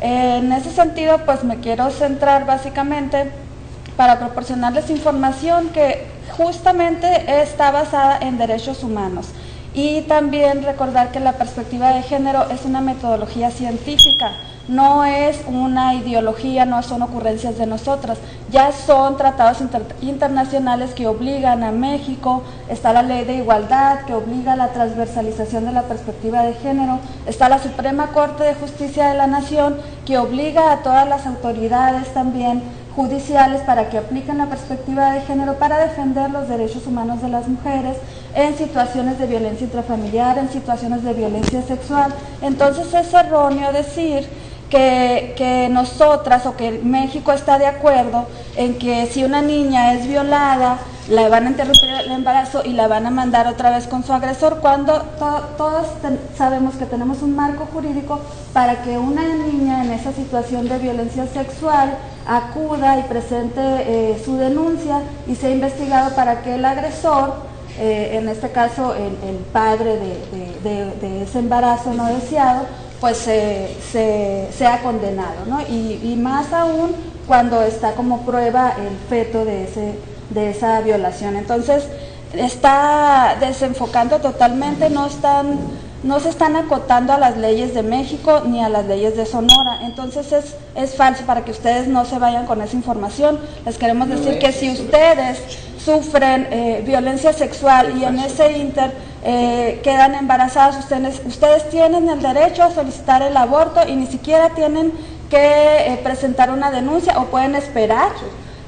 En ese sentido, pues me quiero centrar básicamente para proporcionarles información que justamente está basada en derechos humanos. Y también recordar que la perspectiva de género es una metodología científica, no es una ideología, no son ocurrencias de nosotras, ya son tratados internacionales que obligan a México, está la ley de igualdad que obliga a la transversalización de la perspectiva de género, está la Suprema Corte de Justicia de la Nación que obliga a todas las autoridades también judiciales para que apliquen la perspectiva de género para defender los derechos humanos de las mujeres en situaciones de violencia intrafamiliar, en situaciones de violencia sexual. Entonces es erróneo decir que nosotras o que México está de acuerdo en que si una niña es violada, la van a interrumpir el embarazo y la van a mandar otra vez con su agresor, cuando todos sabemos que tenemos un marco jurídico para que una niña en esa situación de violencia sexual acuda y presente su denuncia y sea investigado para que el agresor, en este caso el padre de ese embarazo no deseado, pues sea condenado, ¿no? Y más aún cuando está como prueba el feto de esa violación. Entonces está desenfocando totalmente, no se están acotando a las leyes de México ni a las leyes de Sonora. Entonces es falso, para que ustedes no se vayan con esa información. Les queremos decir que si ustedes sufren violencia sexual y en ese inter quedan embarazadas, ustedes tienen el derecho a solicitar el aborto y ni siquiera tienen que presentar una denuncia, o pueden esperar,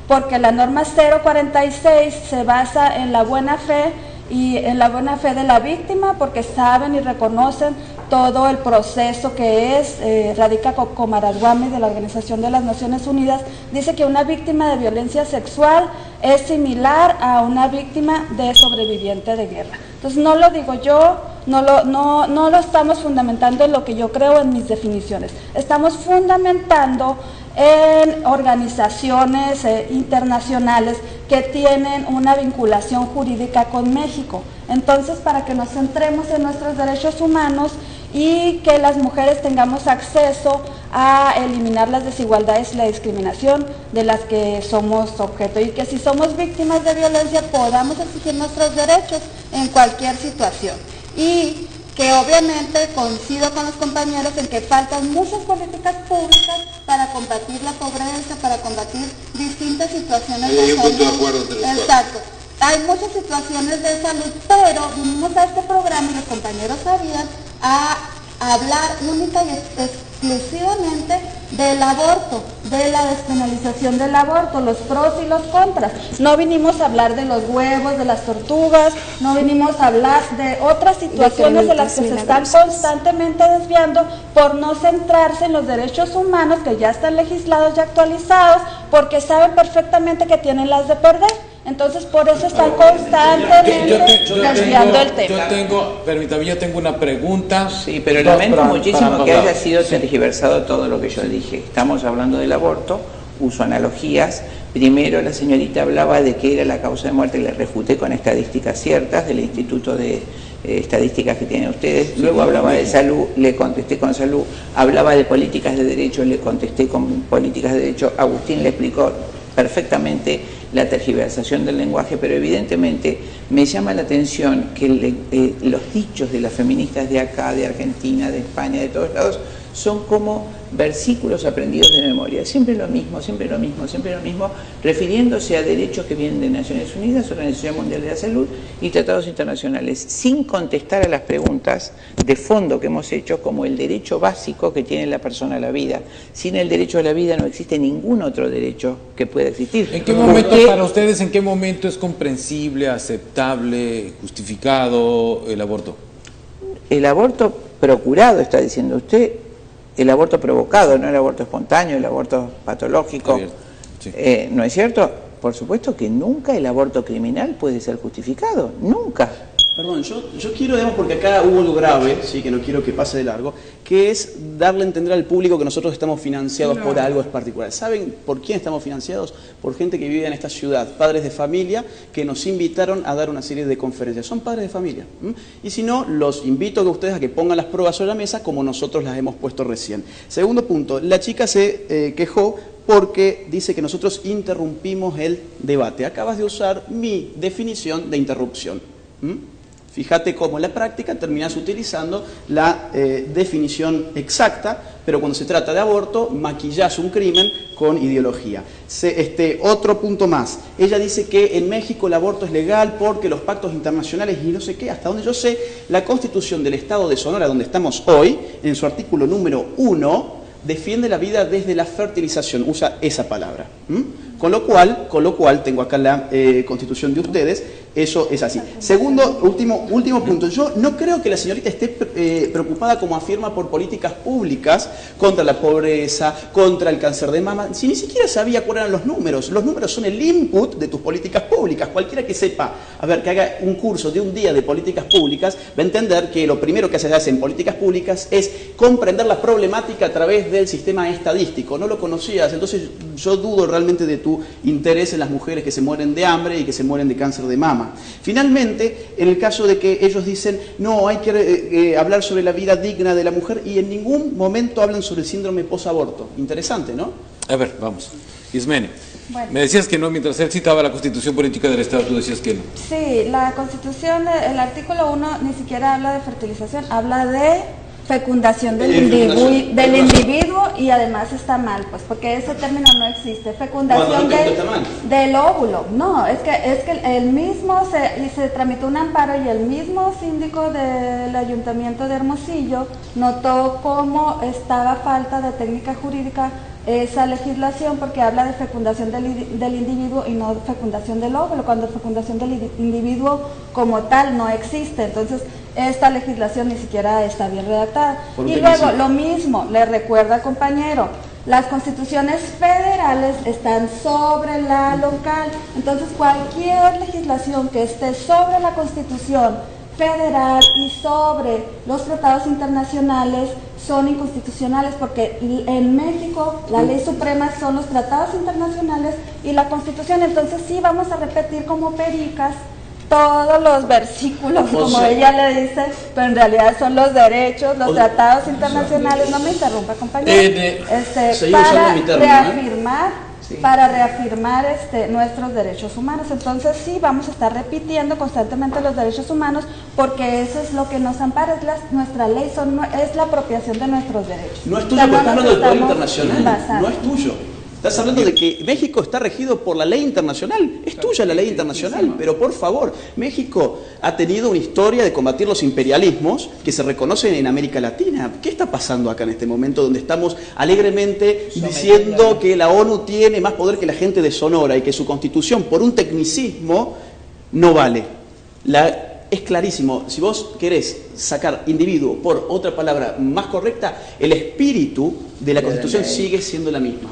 porque la norma 046 se basa en la buena fe y en la buena fe de la víctima, porque saben y reconocen todo el proceso que es, radica Comarasguami de la Organización de las Naciones Unidas, dice que una víctima de violencia sexual es similar a una víctima de sobreviviente de guerra. Entonces no lo digo yo, no lo estamos fundamentando en lo que yo creo en mis definiciones, estamos fundamentando en organizaciones internacionales que tienen una vinculación jurídica con México. Entonces, para que nos centremos en nuestros derechos humanos y que las mujeres tengamos acceso a eliminar las desigualdades y la discriminación de las que somos objeto, y que si somos víctimas de violencia podamos exigir nuestros derechos en cualquier situación. Y que obviamente coincido con los compañeros en que faltan muchas políticas públicas para combatir la pobreza, para combatir distintas situaciones de salud. Exacto. Hay muchas situaciones de salud, pero vinimos a este programa y los compañeros sabían a hablar única y exclusivamente del aborto, de la despenalización del aborto, los pros y los contras. No vinimos a hablar de los huevos, de las tortugas, no vinimos a hablar de otras situaciones de las que se están constantemente desviando por no centrarse en los derechos humanos que ya están legislados y actualizados, porque saben perfectamente que tienen las de perder. Entonces, por eso están constantemente desviando el tema. Permítame, yo tengo una pregunta. Sí, pero lamento muchísimo que haya sido tergiversado todo lo que yo dije. Estamos hablando del aborto, uso analogías. Primero la señorita hablaba de que era la causa de muerte, le refuté con estadísticas ciertas del Instituto de Estadísticas que tienen ustedes. Luego hablaba de salud, le contesté con salud. Hablaba de políticas de derecho, le contesté con políticas de derecho. Agustín le explicó perfectamente la tergiversación del lenguaje, pero evidentemente me llama la atención que los dichos de las feministas de acá, de Argentina, de España, de todos lados, son como versículos aprendidos de memoria, siempre lo mismo, siempre lo mismo, siempre lo mismo, refiriéndose a derechos que vienen de Naciones Unidas, Organización Mundial de la Salud y tratados internacionales, sin contestar a las preguntas de fondo que hemos hecho, como el derecho básico que tiene la persona a la vida. Sin el derecho a la vida no existe ningún otro derecho que pueda existir. ¿En qué momento, para ustedes, en qué momento es comprensible, aceptable, justificado el aborto? El aborto procurado, está diciendo usted, el aborto provocado, no el aborto espontáneo, el aborto patológico. Sí. ¿No es cierto? Por supuesto que nunca el aborto criminal puede ser justificado, nunca. Perdón, yo quiero, digamos, porque acá hubo algo grave, sí, que no quiero que pase de largo, que es darle a entender al público que nosotros estamos financiados por algo particular. ¿Saben por quién estamos financiados? Por gente que vive en esta ciudad, padres de familia que nos invitaron a dar una serie de conferencias. Son padres de familia. Y si no, los invito a ustedes a que pongan las pruebas sobre la mesa como nosotros las hemos puesto recién. Segundo punto, la chica se quejó porque dice que nosotros interrumpimos el debate. Acabas de usar mi definición de interrupción. Fíjate cómo en la práctica terminas utilizando la definición exacta, pero cuando se trata de aborto, maquillas un crimen con ideología. Otro punto más. Ella dice que en México el aborto es legal porque los pactos internacionales y no sé qué. Hasta donde yo sé, la Constitución del Estado de Sonora, donde estamos hoy, en su artículo número 1, defiende la vida desde la fertilización. Usa esa palabra. Con lo cual, tengo acá la Constitución de ustedes, eso es así. Segundo, último punto, yo no creo que la señorita esté preocupada, como afirma, por políticas públicas contra la pobreza, contra el cáncer de mama, si ni siquiera sabía cuáles eran los números. Los números son el input de tus políticas públicas. Cualquiera que sepa, que haga un curso de un día de políticas públicas, va a entender que lo primero que se hace en políticas públicas es comprender la problemática a través del sistema estadístico. No lo conocías, entonces yo dudo realmente de tu interés en las mujeres que se mueren de hambre y que se mueren de cáncer de mama. Finalmente, en el caso de que ellos dicen, no, hay que hablar sobre la vida digna de la mujer, y en ningún momento hablan sobre el síndrome posaborto. Interesante, ¿no? A ver, vamos. Ismene, bueno, me decías que no, mientras él citaba la Constitución Política del Estado, tú decías que no. Sí, la Constitución, el artículo 1 ni siquiera habla de fertilización, habla de fecundación del individuo, y además está mal, pues, porque ese término no existe. Fecundación del óvulo. No, es que el mismo se tramitó un amparo, y el mismo síndico del Ayuntamiento de Hermosillo notó cómo estaba falta de técnica jurídica esa legislación, porque habla de fecundación del individuo y no de fecundación del óvulo, cuando fecundación del individuo como tal no existe. Entonces, esta legislación ni siquiera está bien redactada. Y luego, lo mismo, le recuerda, compañero, las constituciones federales están sobre la local. Entonces, cualquier legislación que esté sobre la Constitución federal y sobre los tratados internacionales son inconstitucionales, porque en México la ley suprema son los tratados internacionales y la Constitución. Entonces sí vamos a repetir como pericas todos los versículos, como ella le dice, pero en realidad son los derechos, los tratados internacionales. No me interrumpa, compañero. Para reafirmar nuestros derechos humanos. Entonces sí, vamos a estar repitiendo constantemente los derechos humanos, porque eso es lo que nos ampara, nuestra ley, es la apropiación de nuestros derechos. No es tuyo, porque estás hablando del poder internacional, no es tuyo. Estás hablando de que México está regido por la ley internacional. Es tuya la ley internacional, pero por favor, México ha tenido una historia de combatir los imperialismos que se reconocen en América Latina. ¿Qué está pasando acá en este momento donde estamos alegremente diciendo que la ONU tiene más poder que la gente de Sonora y que su constitución, por un tecnicismo, no vale? Es clarísimo, si vos querés sacar individuo por otra palabra más correcta, el espíritu de la Constitución sigue siendo la misma.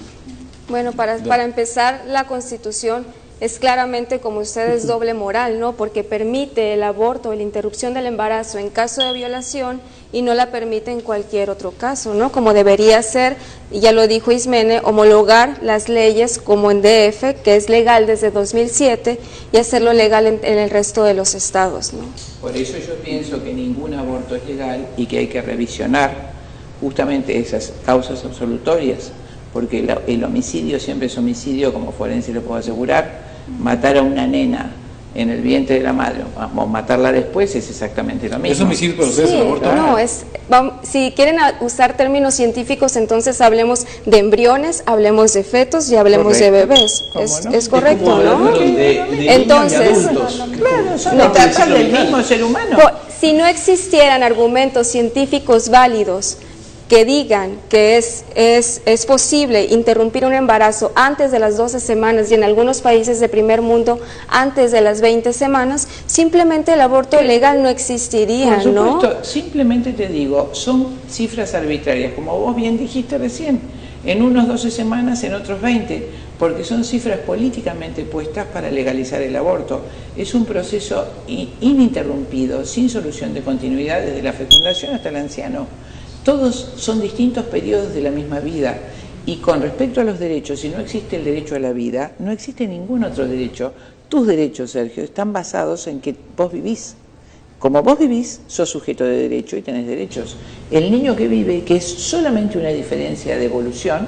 Bueno, para empezar, la Constitución es claramente, como ustedes, doble moral, ¿no? Porque permite el aborto o la interrupción del embarazo en caso de violación y no la permite en cualquier otro caso, ¿no? Como debería ser, y ya lo dijo Ismene, homologar las leyes como en DF, que es legal desde 2007, y hacerlo legal en el resto de los estados, ¿no? Por eso yo pienso que ningún aborto es legal y que hay que revisionar justamente esas causas absolutorias, porque el homicidio siempre es homicidio, como forense lo puedo asegurar. Matar a una nena en el vientre de la madre o matarla después es exactamente lo mismo. ¿Es homicidio para ustedes el aborto? No, si quieren usar términos científicos, entonces hablemos de embriones, hablemos de fetos y hablemos de bebés. Es correcto, ¿no? Entonces, claro, son etapas del mismo ser humano. Si no existieran argumentos científicos válidos que digan que es posible interrumpir un embarazo antes de las 12 semanas y en algunos países de primer mundo antes de las 20 semanas, simplemente el aborto legal no existiría, ¿no? Por supuesto, simplemente te digo, son cifras arbitrarias, como vos bien dijiste recién, en unos 12 semanas, en otros 20, porque son cifras políticamente puestas para legalizar el aborto. Es un proceso ininterrumpido, sin solución de continuidad desde la fecundación hasta el anciano. Todos son distintos periodos de la misma vida, y con respecto a los derechos, si no existe el derecho a la vida, no existe ningún otro derecho. Tus derechos, Sergio, están basados en que vos vivís. Como vos vivís, sos sujeto de derecho y tenés derechos. El niño que vive, que es solamente una diferencia de evolución,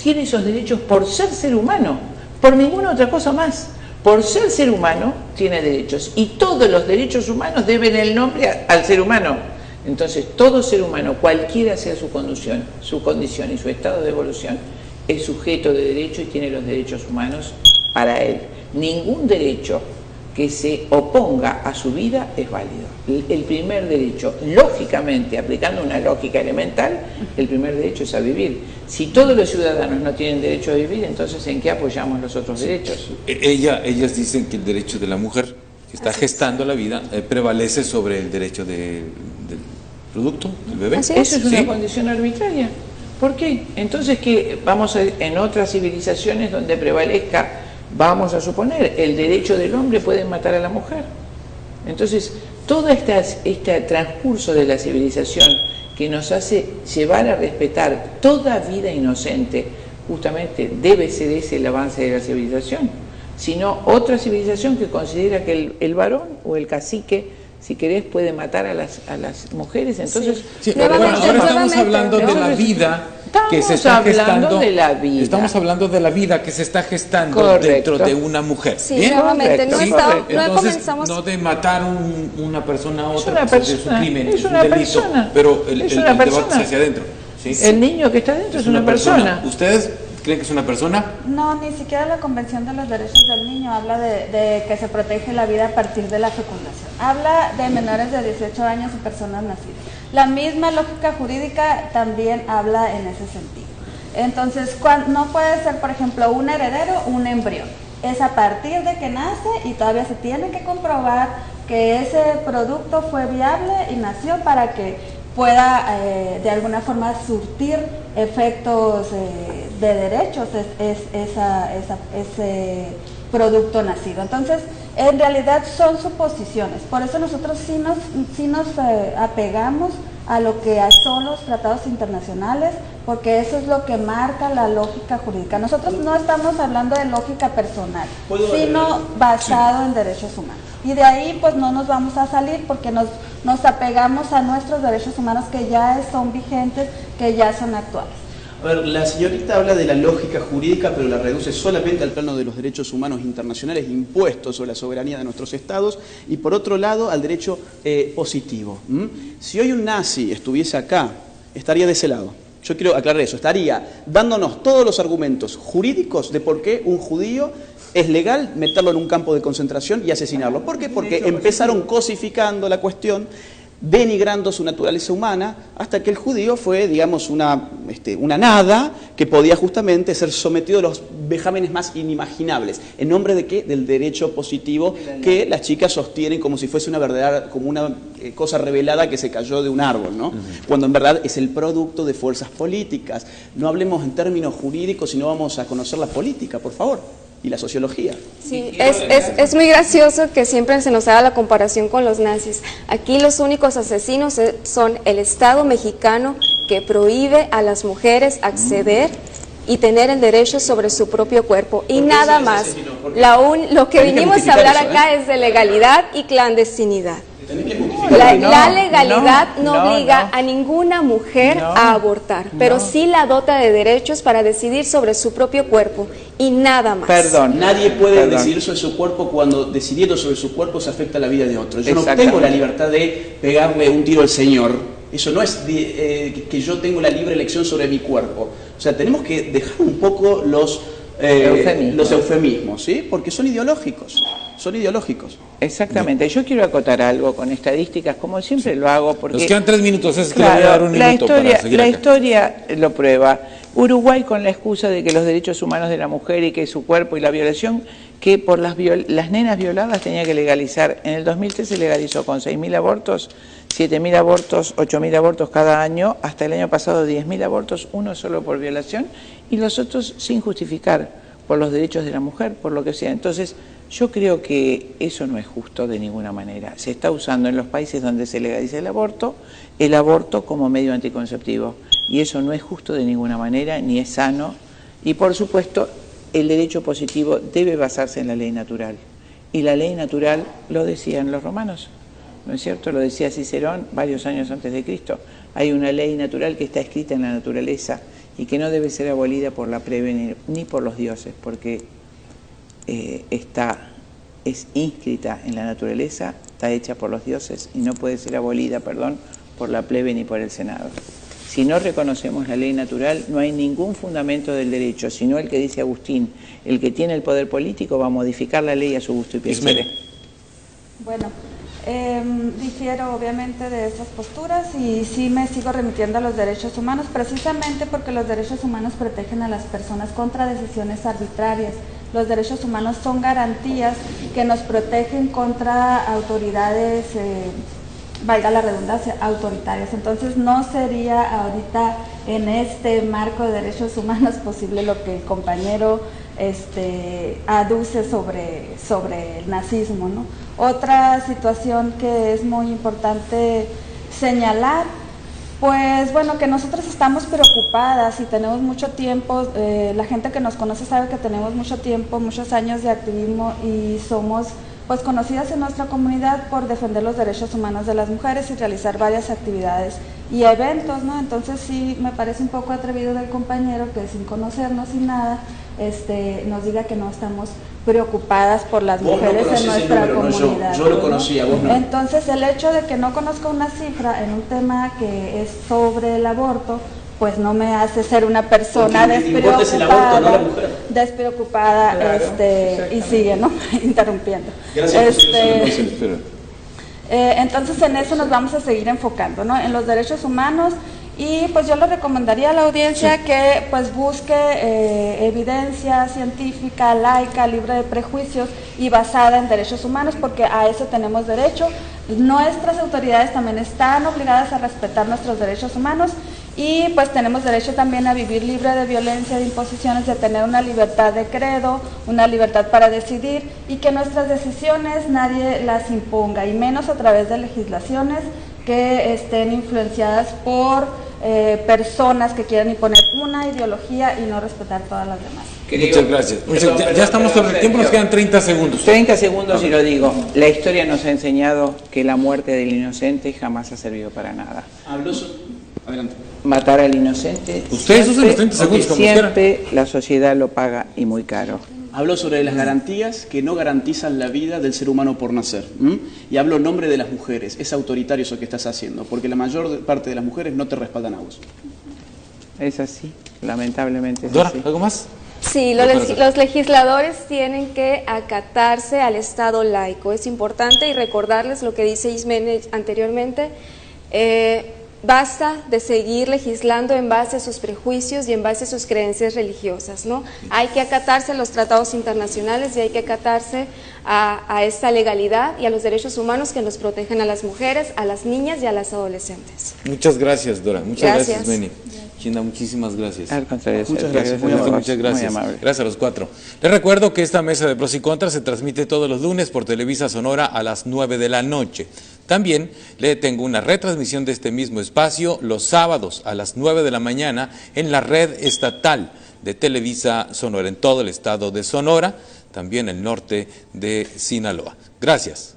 tiene esos derechos por ser humano, por ninguna otra cosa más. Por ser humano, tiene derechos, y todos los derechos humanos deben el nombre al ser humano. Entonces, todo ser humano, cualquiera sea su condición y su estado de evolución, es sujeto de derecho y tiene los derechos humanos para él. Ningún derecho que se oponga a su vida es válido. El primer derecho, lógicamente, aplicando una lógica elemental, el primer derecho es a vivir. Si todos los ciudadanos no tienen derecho a vivir, entonces ¿en qué apoyamos los otros derechos? Ellas dicen que el derecho de la mujer que está gestando la vida prevalece sobre el derecho del producto, del bebé. Eso es una condición arbitraria. ¿Por qué? Entonces, que vamos en otras civilizaciones donde prevalezca, vamos a suponer, el derecho del hombre, pueden matar a la mujer. Entonces, todo este transcurso de la civilización que nos hace llevar a respetar toda vida inocente, justamente debe ser ese el avance de la civilización. Sino otra civilización que considera que el varón o el cacique, si querés, puede matar a las mujeres. Entonces, ahora estamos hablando de la vida que se está gestando. Estamos hablando de la vida que se está gestando dentro de una mujer. Sí, ¿bien? Nuevamente, no de matar una persona a otra, es un crimen, es un delito, pero el debate es hacia adentro. ¿Sí? El niño que está dentro es una persona. ¿Ustedes creen que es una persona? No, ni siquiera la Convención de los Derechos del Niño habla de que se protege la vida a partir de la fecundación. Habla de menores de 18 años y personas nacidas. La misma lógica jurídica también habla en ese sentido. Entonces, no puede ser, por ejemplo, un heredero, un embrión. Es a partir de que nace y todavía se tiene que comprobar que ese producto fue viable y nació para que pueda de alguna forma surtir efectos de derechos ese producto nacido. Entonces, En realidad son suposiciones, por eso nosotros sí nos apegamos a lo que son los tratados internacionales, porque eso es lo que marca la lógica jurídica. Nosotros no estamos hablando de lógica personal, sino basado en derechos humanos. Y de ahí pues no nos vamos a salir porque nos apegamos a nuestros derechos humanos que ya son vigentes, que ya son actuales. A ver, la señorita habla de la lógica jurídica, pero la reduce solamente al plano de los derechos humanos internacionales impuestos sobre la soberanía de nuestros estados y por otro lado al derecho positivo. Si hoy un nazi estuviese acá, estaría de ese lado. Yo quiero aclarar eso, estaría dándonos todos los argumentos jurídicos de por qué un judío es legal meterlo en un campo de concentración y asesinarlo. ¿Por qué? Porque empezaron cosificando la cuestión, denigrando su naturaleza humana, hasta que el judío fue, digamos, una nada que podía justamente ser sometido a los vejámenes más inimaginables. ¿En nombre de qué? Del derecho positivo que las chicas sostienen como si fuese una verdadera, como una cosa revelada que se cayó de un árbol, ¿no? Cuando en verdad es el producto de fuerzas políticas. No hablemos en términos jurídicos, sino vamos a conocer la política, por favor. Y la sociología. Sí, es muy gracioso que siempre se nos haga la comparación con los nazis. Aquí los únicos asesinos son el Estado mexicano, que prohíbe a las mujeres acceder y tener el derecho sobre su propio cuerpo y nada más. Lo que vinimos a hablar acá es de legalidad y clandestinidad. La legalidad no obliga a ninguna mujer a abortar, pero sí la dota de derechos para decidir sobre su propio cuerpo y nada más. Nadie puede decidir sobre su cuerpo cuando decidiendo sobre su cuerpo se afecta la vida de otro. Yo no tengo la libertad de pegarle un tiro al Señor. Eso no es que yo tengo la libre elección sobre mi cuerpo. O sea, tenemos que dejar un poco los eufemismos, ¿sí? Porque son ideológicos. Exactamente. Yo quiero acotar algo con estadísticas, como siempre lo hago, porque... Nos quedan 3 minutos, es que le voy a dar un minuto para seguir acá. La historia lo prueba. Uruguay, con la excusa de que los derechos humanos de la mujer y que su cuerpo y la violación, que por las nenas violadas tenía que legalizar. En el 2003 se legalizó con 6.000 abortos, 7.000 abortos, 8.000 abortos cada año, hasta el año pasado 10.000 abortos, uno solo por violación, y los otros sin justificar, por los derechos de la mujer, por lo que sea. Entonces, yo creo que eso no es justo de ninguna manera. Se está usando en los países donde se legaliza el aborto como medio anticonceptivo. Y eso no es justo de ninguna manera, ni es sano. Y por supuesto, el derecho positivo debe basarse en la ley natural. Y la ley natural lo decían los romanos, ¿no es cierto? Lo decía Cicerón varios años antes de Cristo. Hay una ley natural que está escrita en la naturaleza y que no debe ser abolida por la plebe ni por los dioses, porque es inscrita en la naturaleza, está hecha por los dioses y no puede ser abolida, por la plebe ni por el Senado. Si no reconocemos la ley natural, no hay ningún fundamento del derecho, sino el que dice Agustín: el que tiene el poder político va a modificar la ley a su gusto y placer. Bueno, difiero obviamente de esas posturas y sí me sigo remitiendo a los derechos humanos, precisamente porque los derechos humanos protegen a las personas contra decisiones arbitrarias. Los derechos humanos son garantías que nos protegen contra autoridades, valga la redundancia, autoritarias. Entonces no sería ahorita en este marco de derechos humanos posible lo que el compañero aduce sobre el nazismo, ¿no? Otra situación que es muy importante señalar, pues bueno, que nosotros estamos preocupadas y tenemos mucho tiempo, la gente que nos conoce sabe que tenemos mucho tiempo, muchos años de activismo y somos pues conocidas en nuestra comunidad por defender los derechos humanos de las mujeres y realizar varias actividades y eventos, ¿no? Entonces sí me parece un poco atrevido del compañero que sin conocernos y nada, nos diga que no estamos preocupadas por las mujeres en nuestra comunidad. Yo lo conocía, vos no. Entonces el hecho de que no conozca una cifra en un tema que es sobre el aborto, pues no me hace ser una persona despreocupada, claro, y sigue, ¿no? Interrumpiendo. Gracias. Entonces en eso nos vamos a seguir enfocando, ¿no? En los derechos humanos. Y pues yo le recomendaría a la audiencia que pues busque evidencia científica, laica, libre de prejuicios y basada en derechos humanos, porque a eso tenemos derecho. Nuestras autoridades también están obligadas a respetar nuestros derechos humanos Y pues tenemos derecho también a vivir libre de violencia, de imposiciones, de tener una libertad de credo, una libertad para decidir y que nuestras decisiones nadie las imponga, y menos a través de legislaciones que estén influenciadas por personas que quieran imponer una ideología y no respetar todas las demás. Muchas gracias. Ya estamos sobre el tiempo, nos quedan 30 segundos. 30 segundos y lo digo. La historia nos ha enseñado que la muerte del inocente jamás ha servido para nada. Adelante. Matar al inocente. Ustedes usan los 30 segundos como quieran. Siempre la sociedad lo paga y muy caro. Habló sobre las garantías que no garantizan la vida del ser humano por nacer. Y habló en nombre de las mujeres. Es autoritario eso que estás haciendo, porque la mayor parte de las mujeres no te respaldan a vos. Es así, lamentablemente es Dora, así. ¿algo más? Sí, los legisladores tienen que acatarse al Estado laico. Es importante y recordarles lo que dice Ismene anteriormente. Basta de seguir legislando en base a sus prejuicios y en base a sus creencias religiosas, ¿no? Hay que acatarse a los tratados internacionales y hay que acatarse a esta legalidad y a los derechos humanos que nos protegen a las mujeres, a las niñas y a las adolescentes. Muchas gracias, Dora. Muchas gracias, Ismene. Chinda, muchísimas gracias. Al contrario, muchas gracias. Muchas gracias. Gracias a los cuatro. Les recuerdo que esta mesa de pros y contras se transmite todos los lunes por Televisa Sonora a las 9 de la noche. También le tengo una retransmisión de este mismo espacio los sábados a las 9 de la mañana en la red estatal de Televisa Sonora en todo el estado de Sonora, también el norte de Sinaloa. Gracias.